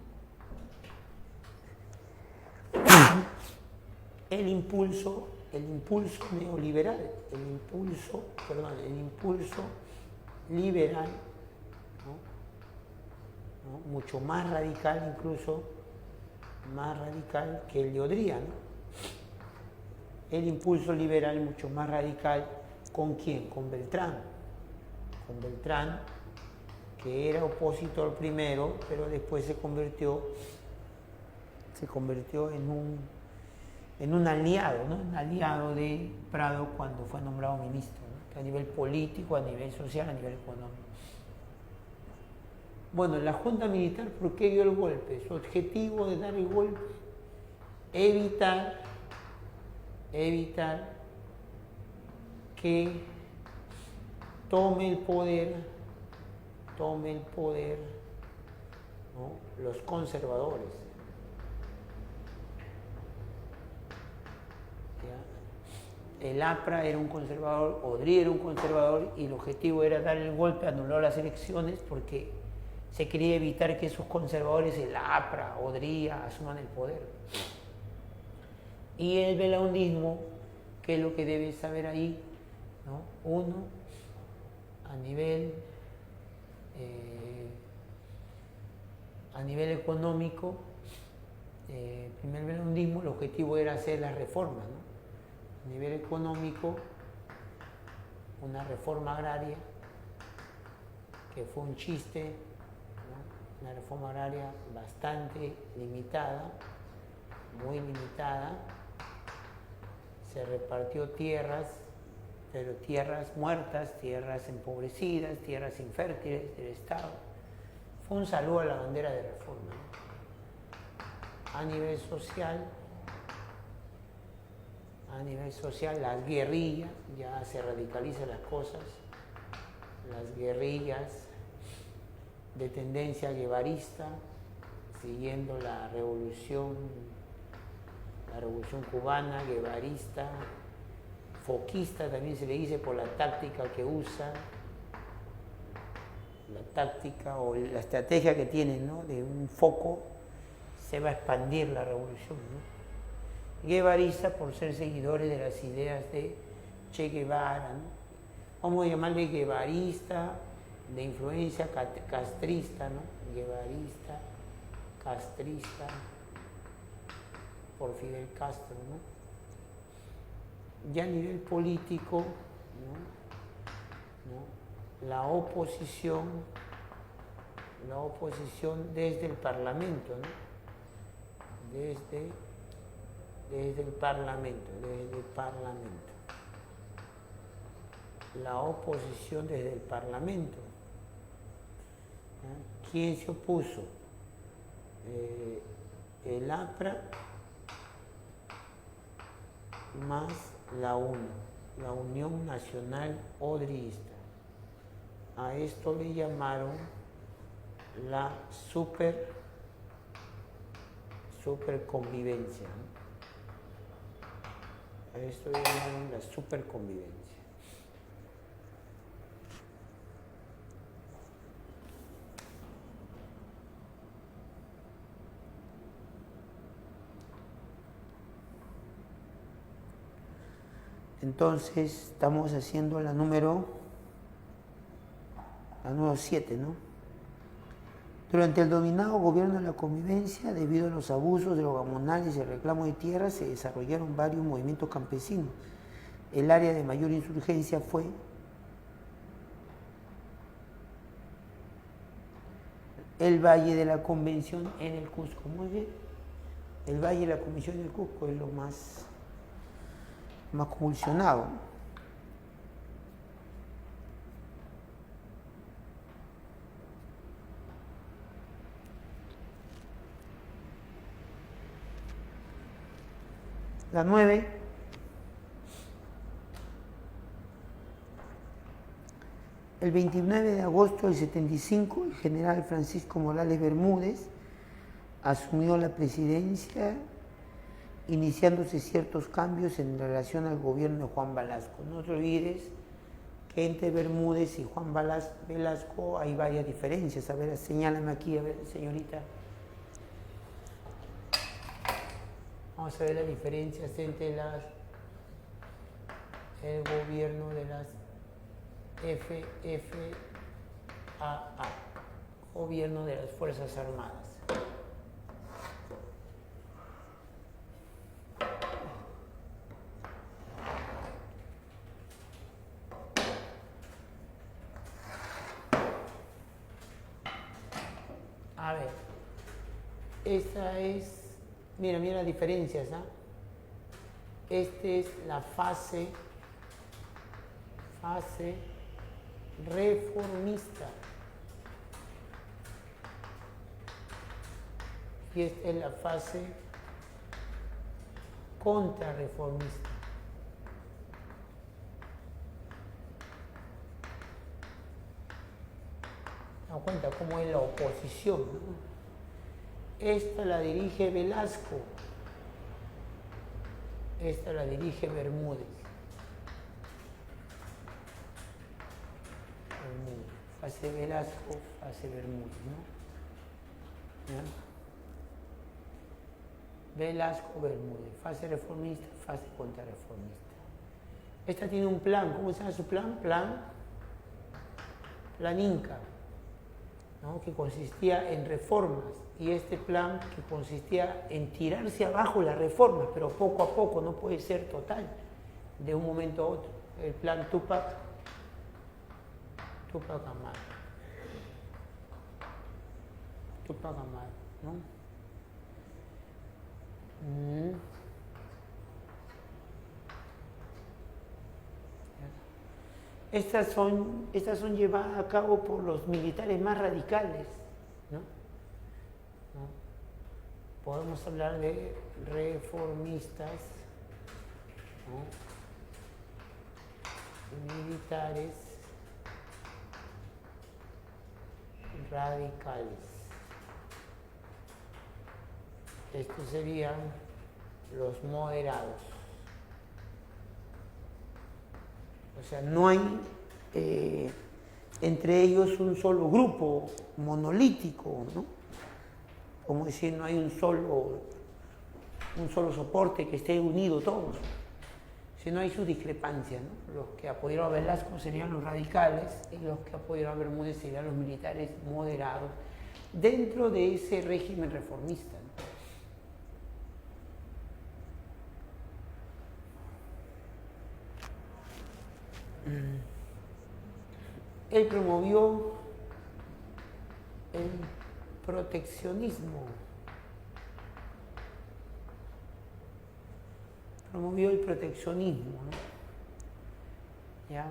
El impulso neoliberal, el impulso liberal, ¿no? Mucho más radical, incluso más radical que el de Odría, ¿no? El impulso liberal mucho más radical, ¿con quién? Con Beltrán, que era opositor primero, pero después se convirtió en un aliado, ¿no? Un aliado de Prado cuando fue nombrado ministro, ¿no? A nivel político, a nivel social, a nivel económico. Bueno, la Junta Militar, ¿por qué dio el golpe? Su objetivo de dar el golpe, evitar que tome el poder, ¿no? Los conservadores. ¿Ya? El APRA era un conservador, Odría era un conservador, y el objetivo era dar el golpe, anular las elecciones, porque se quería evitar que esos conservadores, el APRA, Odría, asuman el poder. Y el belaundismo, ¿qué es lo que debes saber ahí? ¿No? Uno, a nivel económico, primer belaundismo, el objetivo era hacer las reformas, ¿no? A nivel económico, una reforma agraria, que fue un chiste, ¿no? Una reforma agraria bastante limitada, muy limitada. Se repartió tierras, pero tierras muertas, tierras empobrecidas, tierras infértiles del Estado. Fue un saludo a la bandera de reforma, ¿no? A nivel social, las guerrillas, ya se radicalizan las cosas, las guerrillas de tendencia guevarista, siguiendo la revolución cubana, guevarista, foquista también se le dice por la táctica que usa, la táctica o la estrategia que tienen, ¿no? De un foco se va a expandir la revolución, ¿no? Guevarista por ser seguidores de las ideas de Che Guevara, ¿no? Vamos a llamarle guevarista de influencia castrista, ¿no? Guevarista, castrista, por Fidel Castro, ¿no? Ya a nivel político, ¿no? La oposición desde el Parlamento, ¿no? Desde el Parlamento. La oposición desde el Parlamento. ¿No? ¿Quién se opuso? El APRA más la UNO. la Unión Nacional Odriguista. A esto le llamaron la superconvivencia, ¿no? A esto le llamaron la superconvivencia. Entonces estamos haciendo la número 7, ¿no? Durante el dominado gobierno de la convivencia, debido a los abusos de los gamonales y el reclamo de tierra, se desarrollaron varios movimientos campesinos. El área de mayor insurgencia fue el Valle de la Convención en el Cusco. Muy bien. El Valle de la Convención en el Cusco es lo más convulsionado. La 9. El 29 de agosto del 75, el general Francisco Morales Bermúdez asumió la presidencia, iniciándose ciertos cambios en relación al gobierno de Juan Velasco. No te olvides que entre Bermúdez y Juan Velasco hay varias diferencias. A ver, señálame aquí, a ver, señorita. Vamos a ver las diferencias entre el gobierno de las FFAA, gobierno de las Fuerzas Armadas. A ver, esta es, mira las diferencias, ¿ah? Esta es la fase reformista y esta es la fase contrarreformista. ¿Se dan cuenta cómo es la oposición, ¿no? Esta la dirige Velasco, esta la dirige Bermúdez. Fase Velasco, fase Bermúdez, ¿no? ¿Ya? Velasco, Bermúdez, fase reformista, fase contrarreformista. Esta tiene un plan, ¿cómo se llama su plan? Plan Inca, ¿no? Que consistía en reformas, y este plan que consistía en tirarse abajo las reformas, pero poco a poco, no puede ser total, de un momento a otro. El plan Tupac Amaru, ¿no? Estas son llevadas a cabo por los militares más radicales, ¿no? Podemos hablar de reformistas, ¿no? Militares radicales. Estos serían los moderados. O sea, no hay entre ellos un solo grupo monolítico, ¿no? Como decir, no hay un solo soporte que esté unido todos, sino hay sus discrepancias, ¿no? Los que apoyaron a Velasco serían los radicales y los que apoyaron a Bermúdez serían los militares moderados dentro de ese régimen reformista, ¿no? Él promovió el proteccionismo. ¿No? ¿Ya?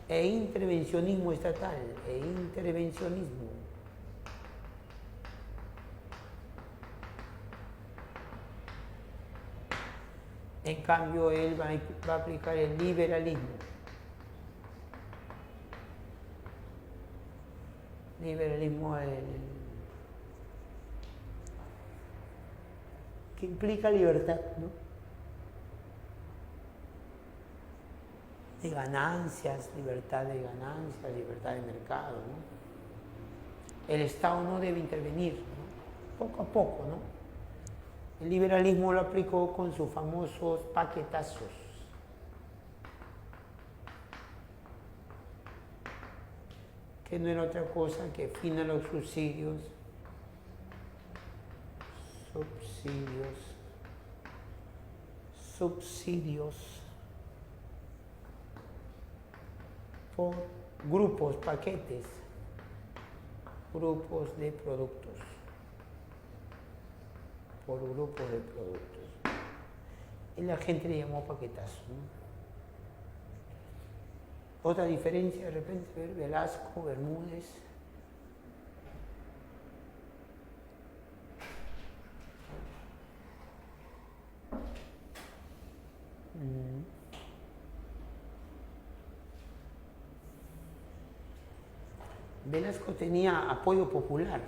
E intervencionismo estatal, En cambio, él va a aplicar el liberalismo. Liberalismo que implica libertad, ¿no? De ganancias, libertad de ganancias, libertad de mercado, ¿no? El Estado no debe intervenir, ¿no? Poco a poco, ¿no? El liberalismo lo aplicó con sus famosos paquetazos. Que no era otra cosa que fin a los subsidios, por grupos, paquetes, grupos de productos, por grupos de productos. Y la gente le llamó paquetazo, ¿no? Otra diferencia de repente, ver Velasco, Bermúdez. Velasco tenía apoyo popular.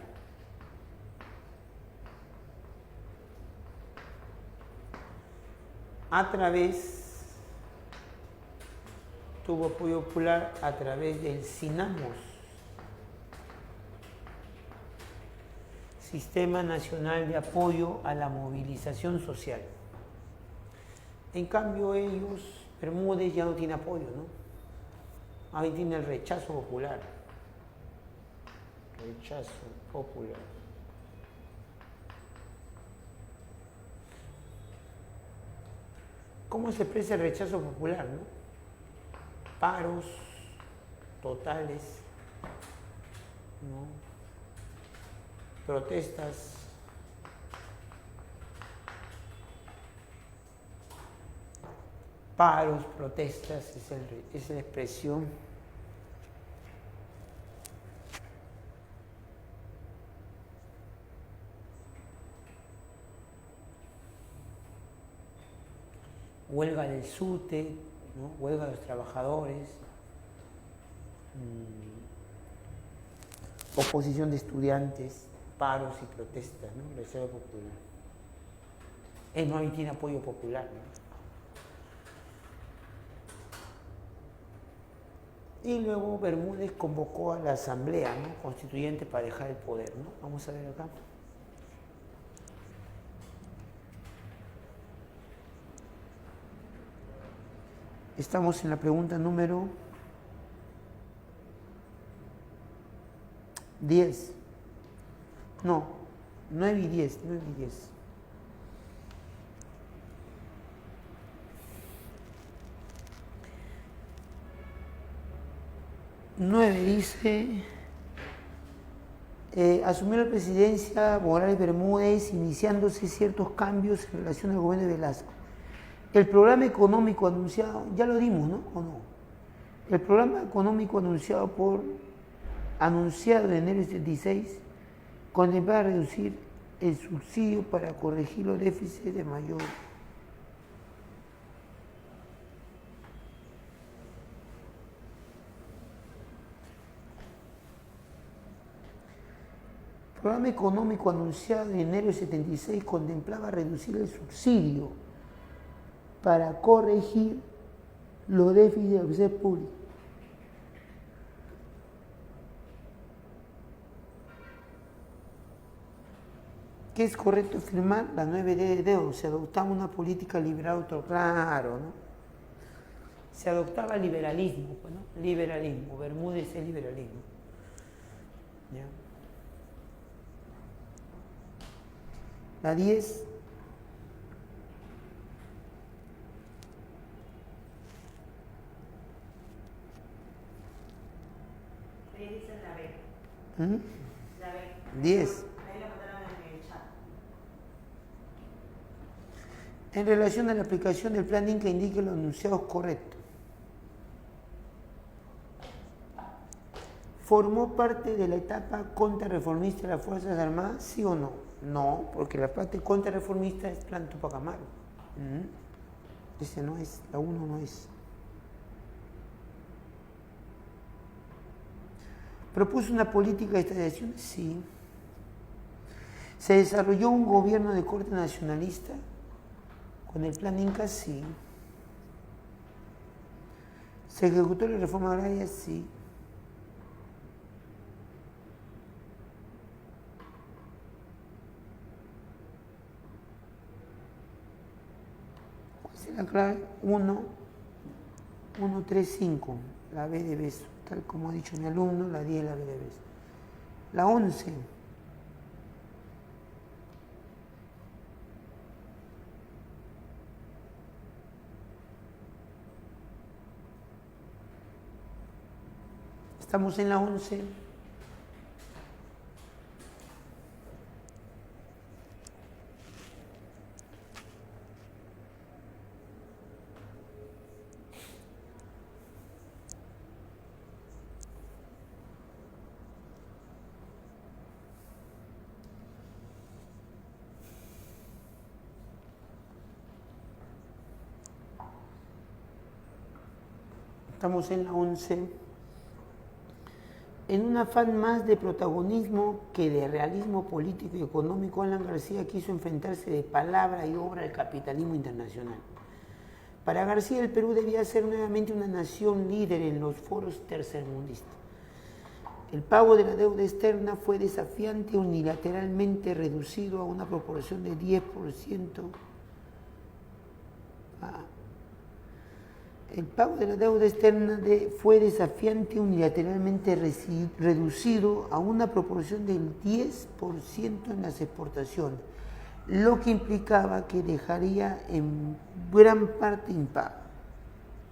Tuvo apoyo popular a través del SINAMOS, Sistema Nacional de Apoyo a la Movilización Social. En cambio Bermúdez ya no tiene apoyo, ¿no? Ahí tiene el rechazo popular. Rechazo popular. ¿Cómo se expresa el rechazo popular, no? Paros totales, ¿no? Protestas, es la expresión. Huelga del SUTE, ¿no? Huelga de los trabajadores, oposición de estudiantes, paros y protestas, ¿no? Reserva popular. Él no tiene apoyo popular, ¿no? Y luego Bermúdez convocó a la asamblea, ¿no? Constituyente para dejar el poder, ¿no? Vamos a ver acá. Estamos en la pregunta número 10. No, 9 y 10. 9 dice, asumió la presidencia Morales Bermúdez, iniciándose ciertos cambios en relación al gobierno de Velasco. El programa económico anunciado, ya lo dimos, ¿no? ¿O no? El programa económico anunciado en enero del 76 contemplaba reducir el subsidio para corregir los déficits de mayor. El programa económico anunciado en enero del 76 contemplaba reducir el subsidio para corregir los déficits de la universidad pública. ¿Qué es correcto afirmar? La 9D de Deo, se adoptaba una política liberal, claro, ¿no? Se adoptaba liberalismo, pues, ¿no? Liberalismo, Bermúdez es liberalismo. ¿Ya? La 10. La B. 10.
Ahí la mandaron en el chat.
En relación a la aplicación del plan INCA indique los enunciados correctos. ¿Formó parte de la etapa contrarreformista de las Fuerzas Armadas? ¿Sí o no? No, porque la parte contrarreformista es Plan Tupac Amaru. Ese no es, la 1 no es. ¿Propuso una política de estadiación? Sí. ¿Se desarrolló un gobierno de corte nacionalista? Con el plan Inca, sí. ¿Se ejecutó la reforma agraria? Sí. ¿Cuál es la clave? 1, 1, 3, 5. La B de beso. Tal como ha dicho mi alumno, la 10 la B de beso. La 11. Estamos en la 11. Estamos en la 11. En un afán más de protagonismo que de realismo político y económico, Alan García quiso enfrentarse de palabra y obra al capitalismo internacional. Para García, el Perú debía ser nuevamente una nación líder en los foros tercermundistas. El pago de la deuda externa fue desafiante, unilateralmente reducido a una proporción de 10%. El pago de la deuda externa fue desafiante, unilateralmente reducido a una proporción del 10% en las exportaciones, lo que implicaba que dejaría en gran parte impago.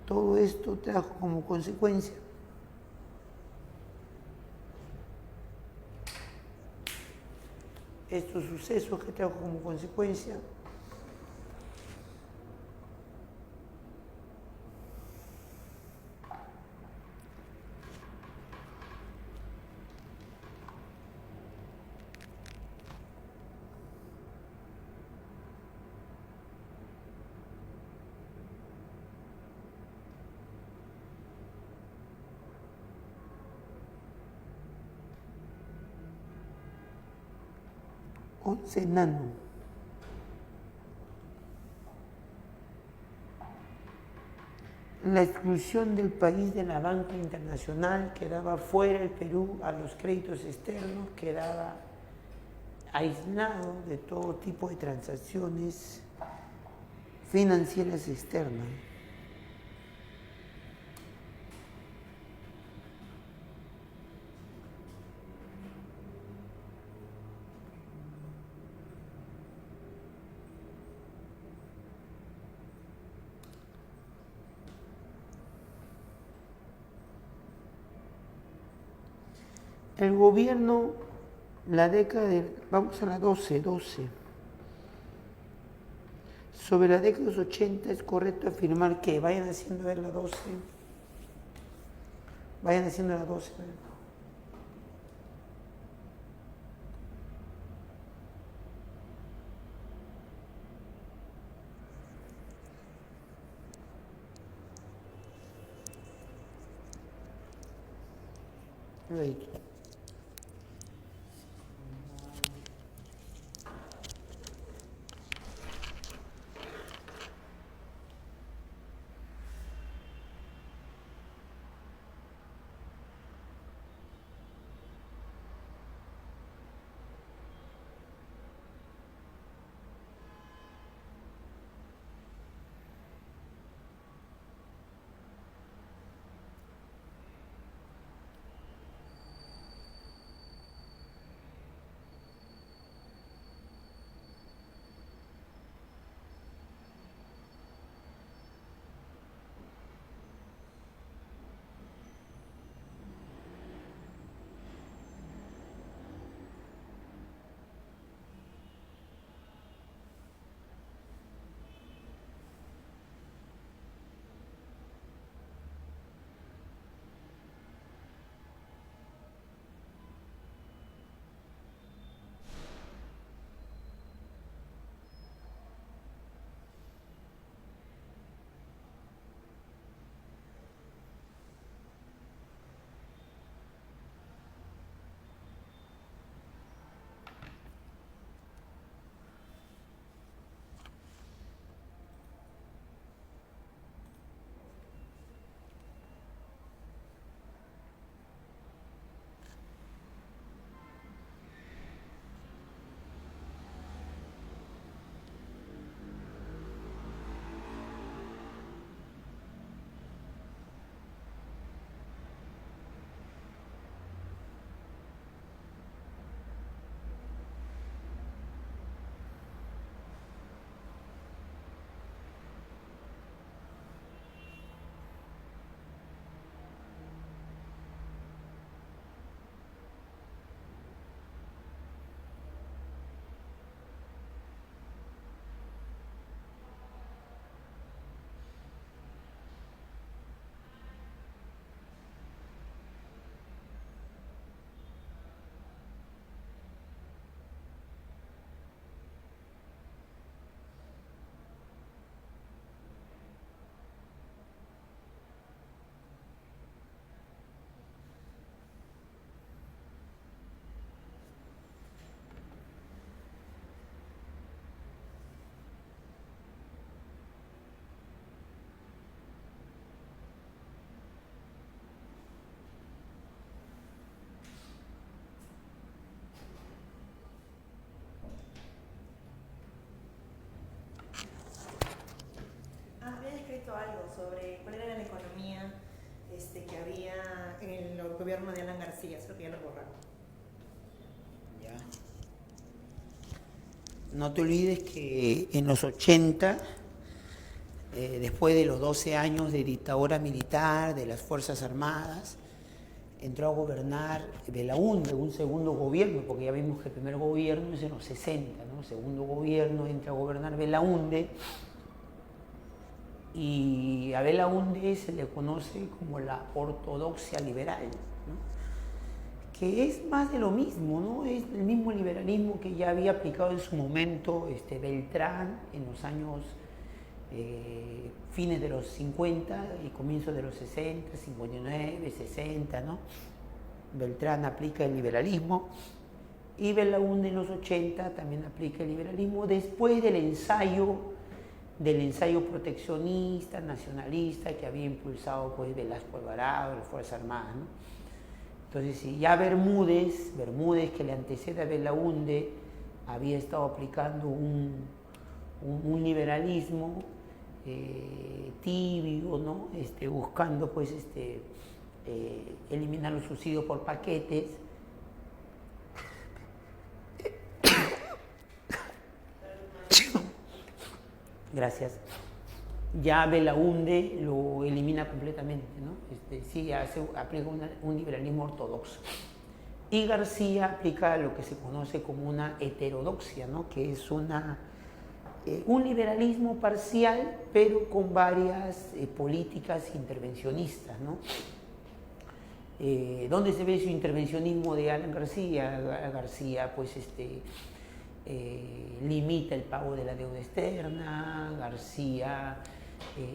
Todo esto trajo como consecuencia estos sucesos que trajo como consecuencia Nano. La exclusión del país de la banca internacional, quedaba fuera el Perú a los créditos externos, quedaba aislado de todo tipo de transacciones financieras externas. El gobierno, la década de, vamos a la 12. Sobre la década de los 80 es correcto afirmar que, vayan haciendo ver la 12, vayan haciendo la 12. Right.
visto algo sobre cuál era la economía que había en el gobierno de Alan García, creo que ya lo borraron.
Ya. No te olvides que en los 80, después de los 12 años de dictadura militar, de las Fuerzas Armadas, entró a gobernar Belaúnde, un segundo gobierno, porque ya vimos que el primer gobierno es en los 60, ¿no? El segundo gobierno entra a gobernar Belaúnde, y a Belaúnde se le conoce como la ortodoxia liberal, ¿no? Que es más de lo mismo, ¿no? Es el mismo liberalismo que ya había aplicado en su momento Beltrán en los años fines de los 50 y comienzos de los 60, 59, 60, ¿no? Beltrán aplica el liberalismo y Belaúnde en los 80 también aplica el liberalismo después del ensayo proteccionista, nacionalista que había impulsado pues Velasco Alvarado, las Fuerzas Armadas, ¿no? Entonces, si ya Bermúdez, que le antecede a Belaúnde, había estado aplicando un liberalismo tibio, ¿no? Buscando pues eliminar los subsidios por paquetes. Gracias. Ya Belaúnde lo elimina completamente, ¿no? Sí, aplica un liberalismo ortodoxo. Y García aplica lo que se conoce como una heterodoxia, ¿no? Que es un liberalismo parcial, pero con varias políticas intervencionistas, ¿no? ¿Dónde se ve su intervencionismo de Alan García? García, pues, limita el pago de la deuda externa. García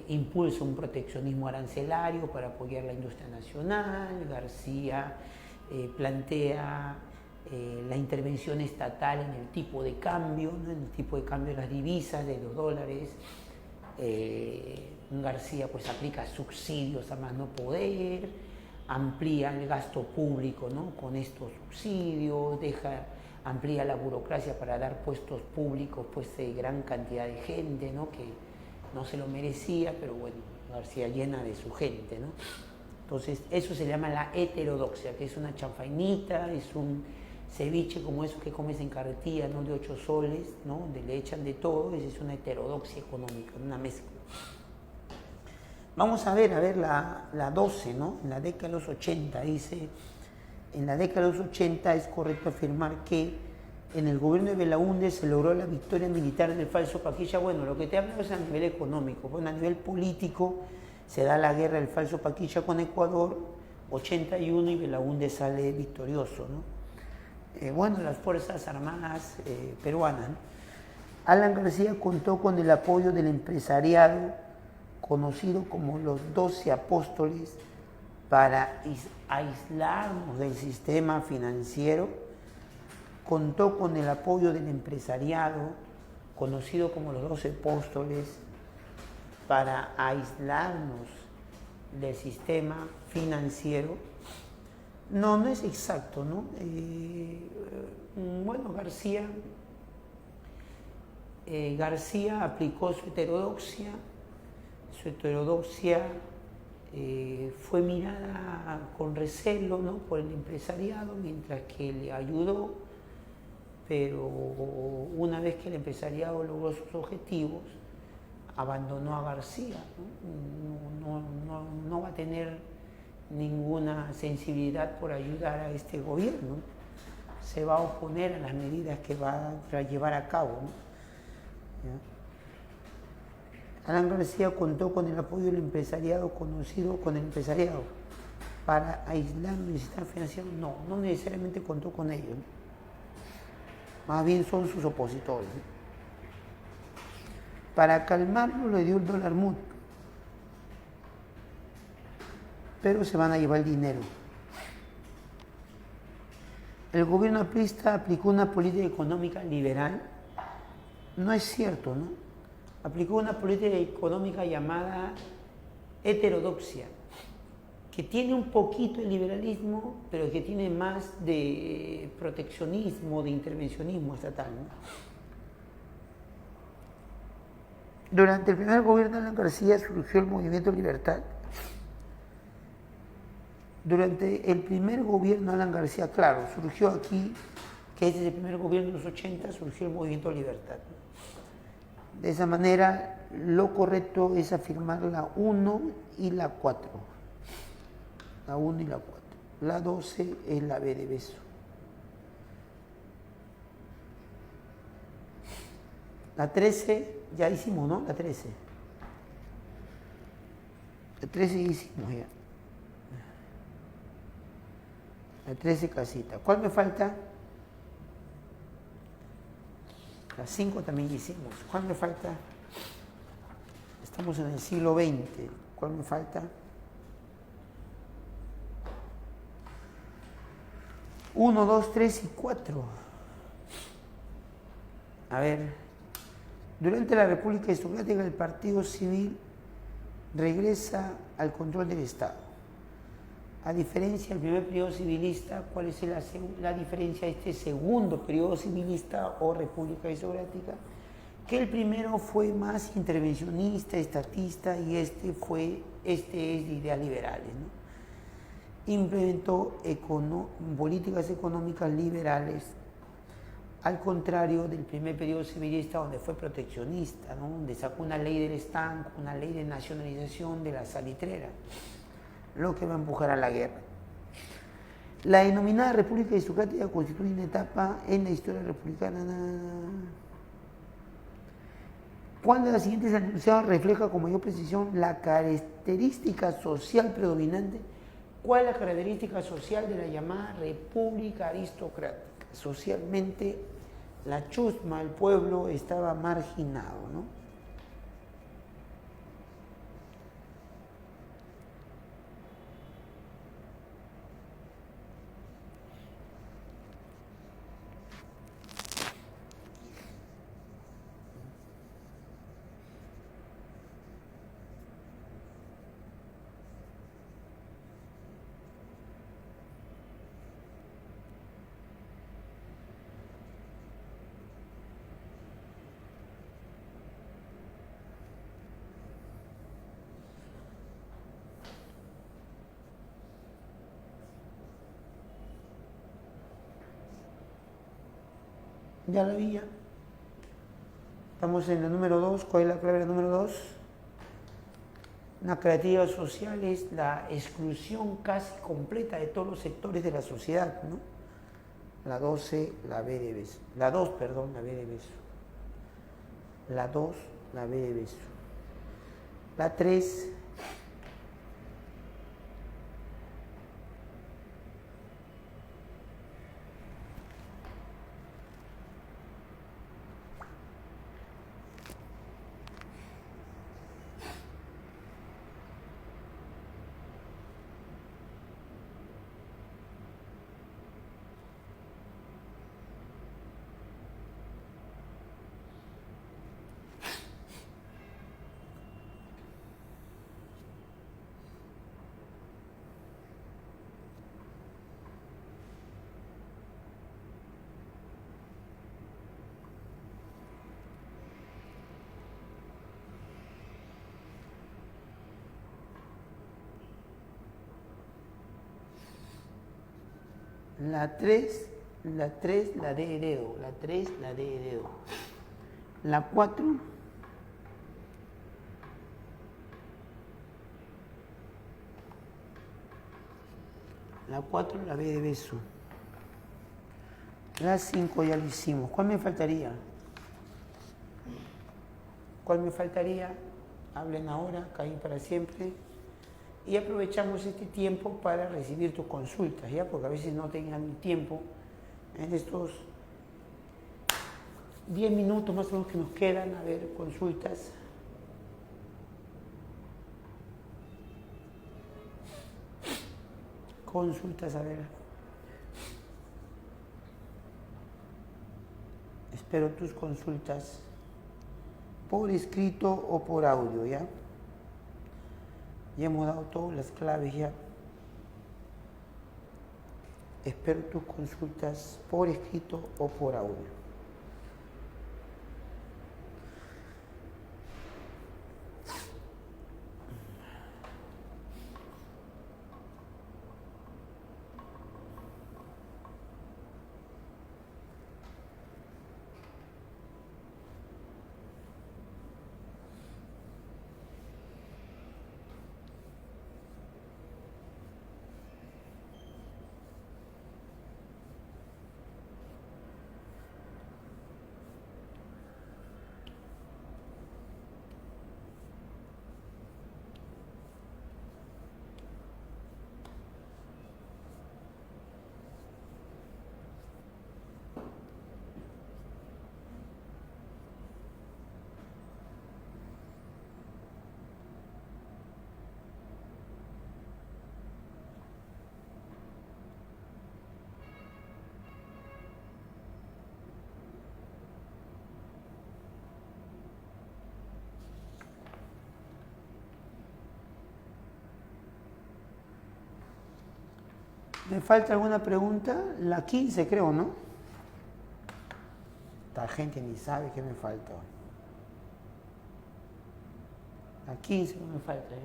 impulsa un proteccionismo arancelario para apoyar la industria nacional. García plantea la intervención estatal en el tipo de cambio, ¿no? En el tipo de cambio de las divisas, de los dólares. García pues aplica subsidios a más no poder, amplía el gasto público, ¿no? Con estos subsidios, amplía la burocracia para dar puestos públicos pues de gran cantidad de gente, ¿no? Que no se lo merecía, pero bueno, García llena de su gente, ¿no? Entonces eso se llama la heterodoxia, que es una chanfainita, es un ceviche como esos que comes en carretilla, ¿no? De 8 soles, ¿no? Donde le echan de todo. Esa es una heterodoxia económica, una mezcla. Vamos a ver la 12, ¿no? En la década de los 80 dice, en la década de los 80 es correcto afirmar que en el gobierno de Belaúnde se logró la victoria militar del falso Paquilla. Bueno, lo que te hablo es a nivel económico. Bueno, a nivel político se da la guerra del falso Paquilla con Ecuador, 81, y Belaúnde sale victorioso, ¿no? Bueno, las Fuerzas Armadas peruanas, ¿no? Alan García contó con el apoyo del empresariado, conocido como los 12 apóstoles, para aislarnos del sistema financiero. Contó con el apoyo del empresariado, conocido como los 12 apóstoles, para aislarnos del sistema financiero. No es exacto, ¿no? Bueno, García aplicó su heterodoxia. Su heterodoxia fue mirada con recelo, ¿no? Por el empresariado, mientras que le ayudó, pero una vez que el empresariado logró sus objetivos, abandonó a García, ¿no? No va a tener ninguna sensibilidad por ayudar a este gobierno. Se va a oponer a las medidas que va a llevar a cabo, ¿no? ¿Ya? Alan García contó con el apoyo del empresariado, conocido con el empresariado, para aislar el sistema financiero. No necesariamente contó con ellos, ¿no? Más bien son sus opositores, ¿no? Para calmarlo le dio el dólar MUD, pero se van a llevar el dinero. El gobierno aprista aplicó una política económica liberal. No es cierto, ¿no? Aplicó una política económica llamada heterodoxia, que tiene un poquito de liberalismo, pero que tiene más de proteccionismo, de intervencionismo estatal, ¿no? Durante el primer gobierno de Alan García surgió el Movimiento Libertad. Durante el primer gobierno de Alan García, claro, surgió aquí, que es el primer gobierno de los 80, surgió el Movimiento Libertad. De esa manera, lo correcto es afirmar la 1 y la 4. La 1 y la 4. La 12 es la B de beso. La 13, ya hicimos, ¿no? La 13. La 13 hicimos ya. La 13 casita. ¿Cuál me falta? La 5 también hicimos. ¿Cuál me falta? Estamos en el siglo XX. ¿Cuál me falta? 1, 2, 3 y 4. A ver, durante la República Aristocrática el Partido Civil regresa al control del Estado. A diferencia del primer periodo civilista, ¿cuál es la diferencia de este segundo periodo civilista o República Aristocrática? Que el primero fue más intervencionista, estatista, y este es de ideas liberales, ¿no? Implementó políticas económicas liberales, al contrario del primer periodo civilista, donde fue proteccionista, ¿no? Donde sacó una ley del estanco, una ley de nacionalización de la salitrera, lo que va a empujar a la guerra. La denominada República Aristocrática constituye una etapa en la historia republicana. ¿Cuál de las siguientes enunciados refleja con mayor precisión la característica social predominante? ¿Cuál es la característica social de la llamada República Aristocrática? Socialmente, la chusma, el pueblo, estaba marginado, ¿no? Ya la vi ya. Estamos en la número 2. ¿Cuál es la clave de la número 2? Una característica social es la exclusión casi completa de todos los sectores de la sociedad, ¿no? La 12, la B de beso. La 2, perdón, la B de beso. La 2, la B de beso. La 3, la 3, la 3, la D de dedo. La 3, la D de dedo. La 4, la 4, la B de beso. La 5 ya lo hicimos. ¿Cuál me faltaría? ¿Cuál me faltaría? Hablen ahora, callen para siempre. Y aprovechamos este tiempo para recibir tus consultas, ¿ya? Porque a veces no tengan tiempo en estos 10 minutos más o menos que nos quedan, a ver, consultas. Consultas, a ver. Espero tus consultas por escrito o por audio, ¿ya? Ya hemos dado todas las claves ya. Espero tus consultas por escrito o por audio. ¿Me falta alguna pregunta? La 15 creo, ¿no? Esta gente ni sabe qué me falta. La 15 no me falta, ¿eh?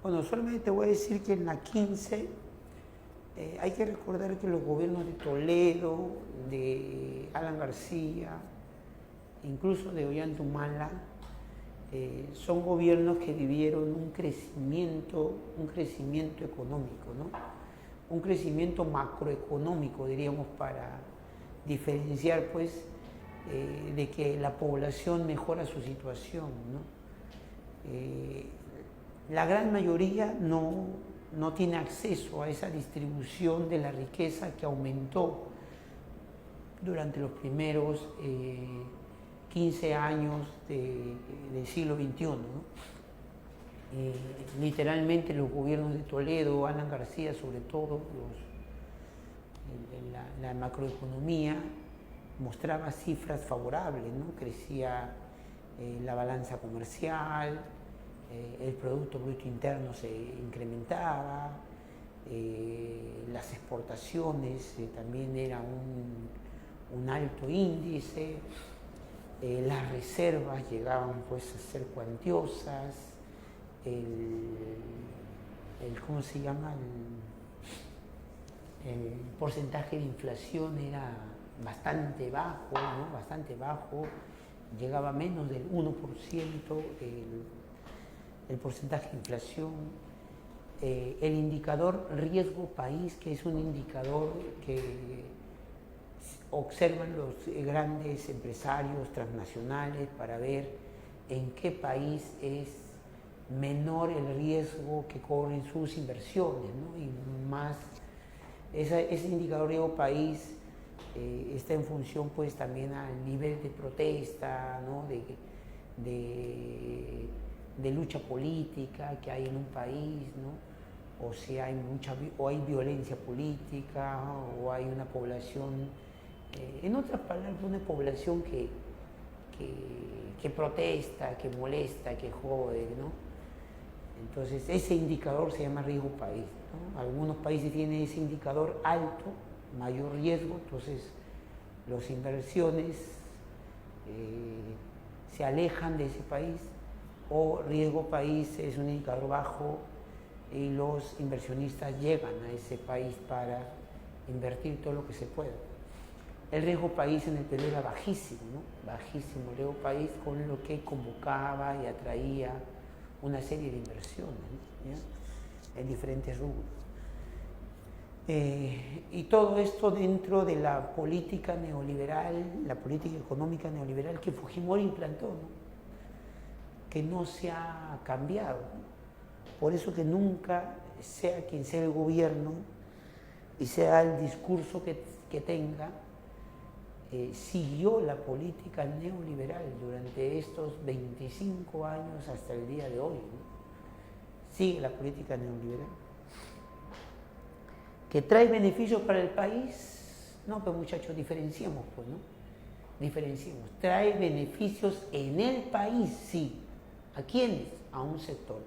Bueno, solamente te voy a decir que en la 15 hay que recordar que los gobiernos de Toledo, de Alan García, incluso de Ollanta Humala, son gobiernos que vivieron un crecimiento económico, ¿no? Un crecimiento macroeconómico, diríamos, para diferenciar, pues, de que la población mejora su situación, ¿no? La gran mayoría no tiene acceso a esa distribución de la riqueza que aumentó durante los primeros 15 años del siglo XXI, ¿no? Literalmente los gobiernos de Toledo, Alan García sobre todo, la macroeconomía mostraba cifras favorables, ¿no? Crecía la balanza comercial, el Producto Bruto Interno se incrementaba, las exportaciones también era un alto índice, las reservas llegaban pues a ser cuantiosas, ¿cómo se llama? El porcentaje de inflación era bastante bajo, ¿no? Bastante bajo, llegaba a menos del 1% el porcentaje de inflación. El indicador riesgo país, que es un indicador que observan los grandes empresarios transnacionales para ver en qué país es menor el riesgo que corren sus inversiones, ¿no? Y más, ese indicador riesgo país está en función pues también al nivel de protesta, ¿no? de lucha política que hay en un país, ¿no? O si hay hay violencia política, o hay una población, en otras palabras, una población que protesta, que molesta, que jode, ¿no? Entonces ese indicador se llama riesgo país, ¿no? Algunos países tienen ese indicador alto, mayor riesgo, entonces las inversiones se alejan de ese país, o riesgo país es un indicador bajo y los inversionistas llegan a ese país para invertir todo lo que se pueda. El riesgo país en el Perú era bajísimo, ¿no? Bajísimo el riesgo país, con lo que convocaba y atraía una serie de inversiones, ¿no? ¿Ya? En diferentes rubros. Y todo esto dentro de la política neoliberal, la política económica neoliberal que Fujimori implantó, ¿no? Que no se ha cambiado, ¿no? Por eso que nunca, sea quien sea el gobierno y sea el discurso que tenga, siguió la política neoliberal durante estos 25 años hasta el día de hoy, ¿no? Sigue la política neoliberal. ¿Que trae beneficios para el país? No, pues muchachos, diferenciemos, pues, ¿no? Diferenciemos. ¿Trae beneficios en el país? Sí. ¿A quiénes? A un sector.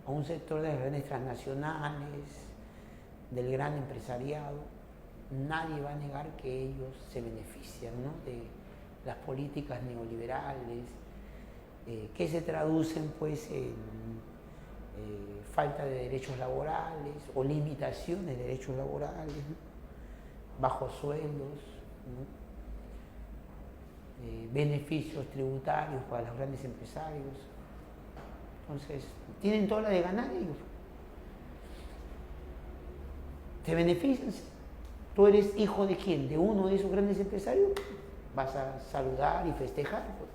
A un sector de las grandes transnacionales, del gran empresariado. Nadie va a negar que ellos se benefician, ¿no? De las políticas neoliberales, que se traducen pues en falta de derechos laborales o limitaciones de derechos laborales, ¿no? Bajos sueldos, ¿no? Beneficios tributarios para los grandes empresarios. Entonces, tienen toda la de ganar ellos. ¿Te benefician? ¿Tú eres hijo de quién? ¿De uno de esos grandes empresarios? Vas a saludar y festejar, pues.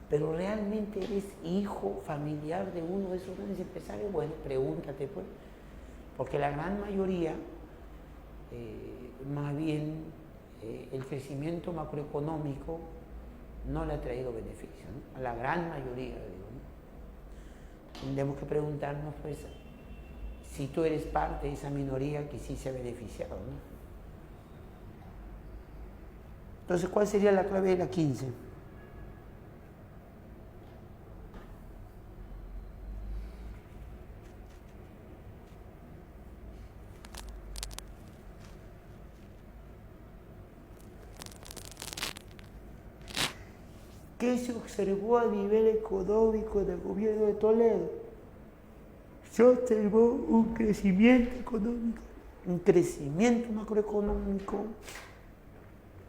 Pero ¿realmente eres hijo familiar de uno de esos grandes empresarios? Bueno, pregúntate, pues. Porque la gran mayoría, más bien, el crecimiento macroeconómico no le ha traído beneficio, ¿no? A la gran mayoría, digo, ¿no? Tendremos que preguntarnos, pues, si tú eres parte de esa minoría que sí se ha beneficiado, ¿no? Entonces, ¿cuál sería la clave de la 15? ¿Qué se observó a nivel económico del gobierno de Toledo? Se observó un crecimiento económico, un crecimiento macroeconómico,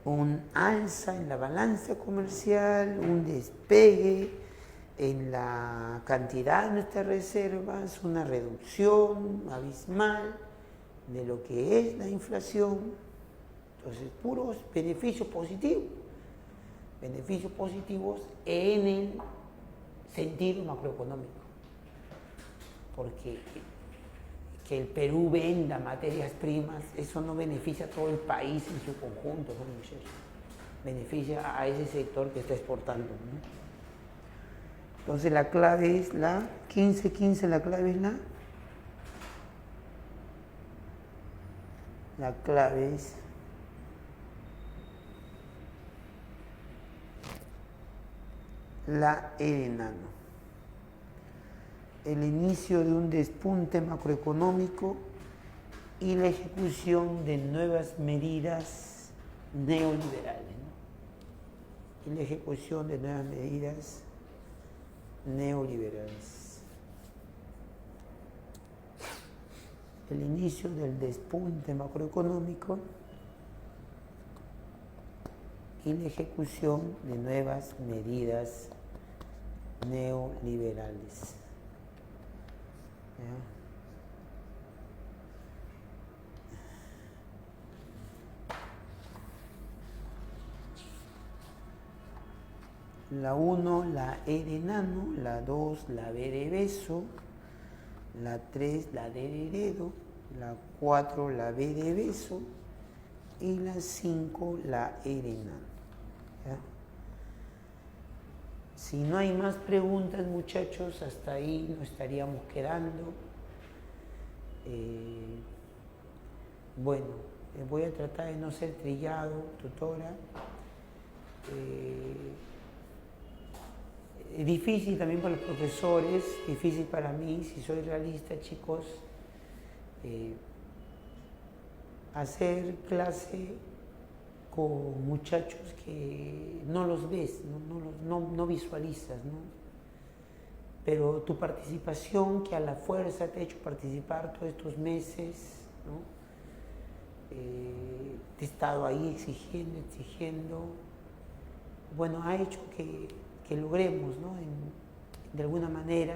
un alza en la balanza comercial, un despegue en la cantidad de nuestras reservas, una reducción abismal de lo que es la inflación. Entonces, puros beneficios positivos en el sentido macroeconómico. Porque que el Perú venda materias primas, eso no beneficia a todo el país en su conjunto, ¿no, muchachos? Beneficia a ese sector que está exportando, ¿no? Entonces la clave es la 1515, la clave es la clave es la E de enano. El inicio de un despunte macroeconómico y la ejecución de nuevas medidas neoliberales, ¿no? Y la ejecución de nuevas medidas neoliberales. El inicio del despunte macroeconómico y la ejecución de nuevas medidas neoliberales. La 1, la E de enano, la 2, la B de beso, la 3, la D de dedo, la 4, la B de beso y la 5, la E de enano. ¿Ya? Si no hay más preguntas, muchachos, hasta ahí nos estaríamos quedando. Bueno, voy a tratar de no ser trillado, tutora. Difícil también para los profesores, difícil para mí, si soy realista, chicos, hacer clase con muchachos que no los ves, no visualizas, ¿no? Pero tu participación, que a la fuerza te ha hecho participar todos estos meses, ¿no? Te he estado ahí exigiendo, bueno, ha hecho que logremos, ¿no? De alguna manera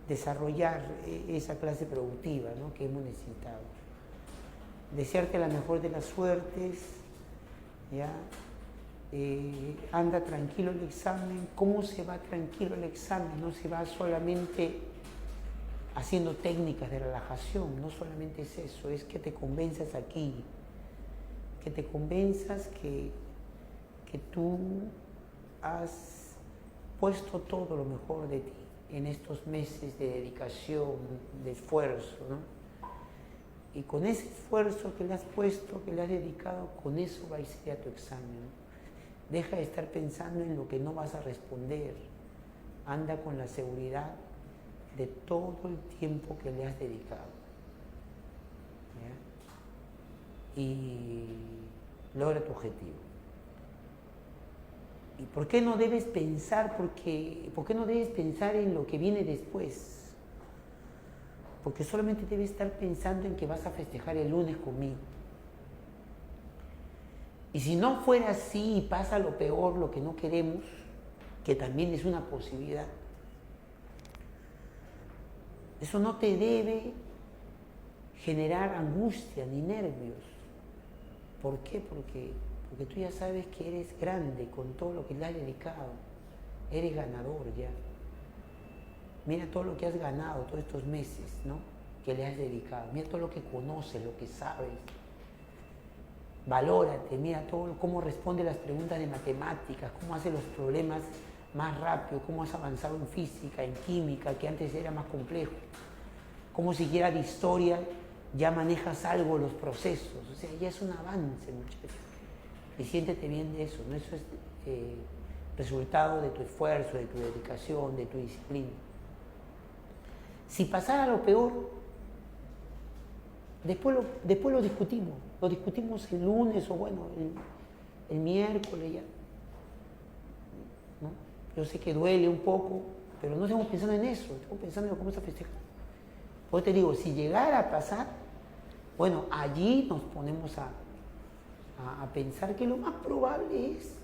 desarrollar esa clase productiva, ¿no? Que hemos necesitado. Desearte la mejor de las suertes, ¿ya? Anda tranquilo el examen. ¿Cómo se va tranquilo el examen? No se va solamente haciendo técnicas de relajación, no solamente es eso, es que te convenzas aquí, que te convenzas que tú has puesto todo lo mejor de ti en estos meses de dedicación, de esfuerzo, ¿no? Y con ese esfuerzo que le has puesto, que le has dedicado, con eso va a ir a tu examen, ¿no? Deja de estar pensando en lo que no vas a responder. Anda con la seguridad de todo el tiempo que le has dedicado, ¿ya? Y logra tu objetivo. ¿Y por qué no debes pensar? ¿Por qué no debes pensar en lo que viene después? Porque solamente debes estar pensando en que vas a festejar el lunes conmigo. Y si no fuera así y pasa lo peor, lo que no queremos, que también es una posibilidad, eso no te debe generar angustia ni nervios. ¿Por qué? Porque tú ya sabes que eres grande con todo lo que le has dedicado. Eres ganador ya. Mira todo lo que has ganado todos estos meses, ¿no? Que le has dedicado. Mira todo lo que conoces, lo que sabes. Valórate, mira todo cómo responde las preguntas de matemáticas, cómo hace los problemas más rápido, cómo has avanzado en física, en química, que antes era más complejo. Cómo siquiera de historia ya manejas algo los procesos. O sea, ya es un avance, muchachos. Y siéntete bien de eso, ¿no? Eso es resultado de tu esfuerzo, de tu dedicación, de tu disciplina. Si pasara lo peor, después lo discutimos el lunes o bueno, el miércoles ya. ¿no? Yo sé que duele un poco, pero no estamos pensando en eso, estamos pensando en cómo se festeja. Pues te digo, si llegara a pasar, bueno, allí nos ponemos a pensar que lo más probable es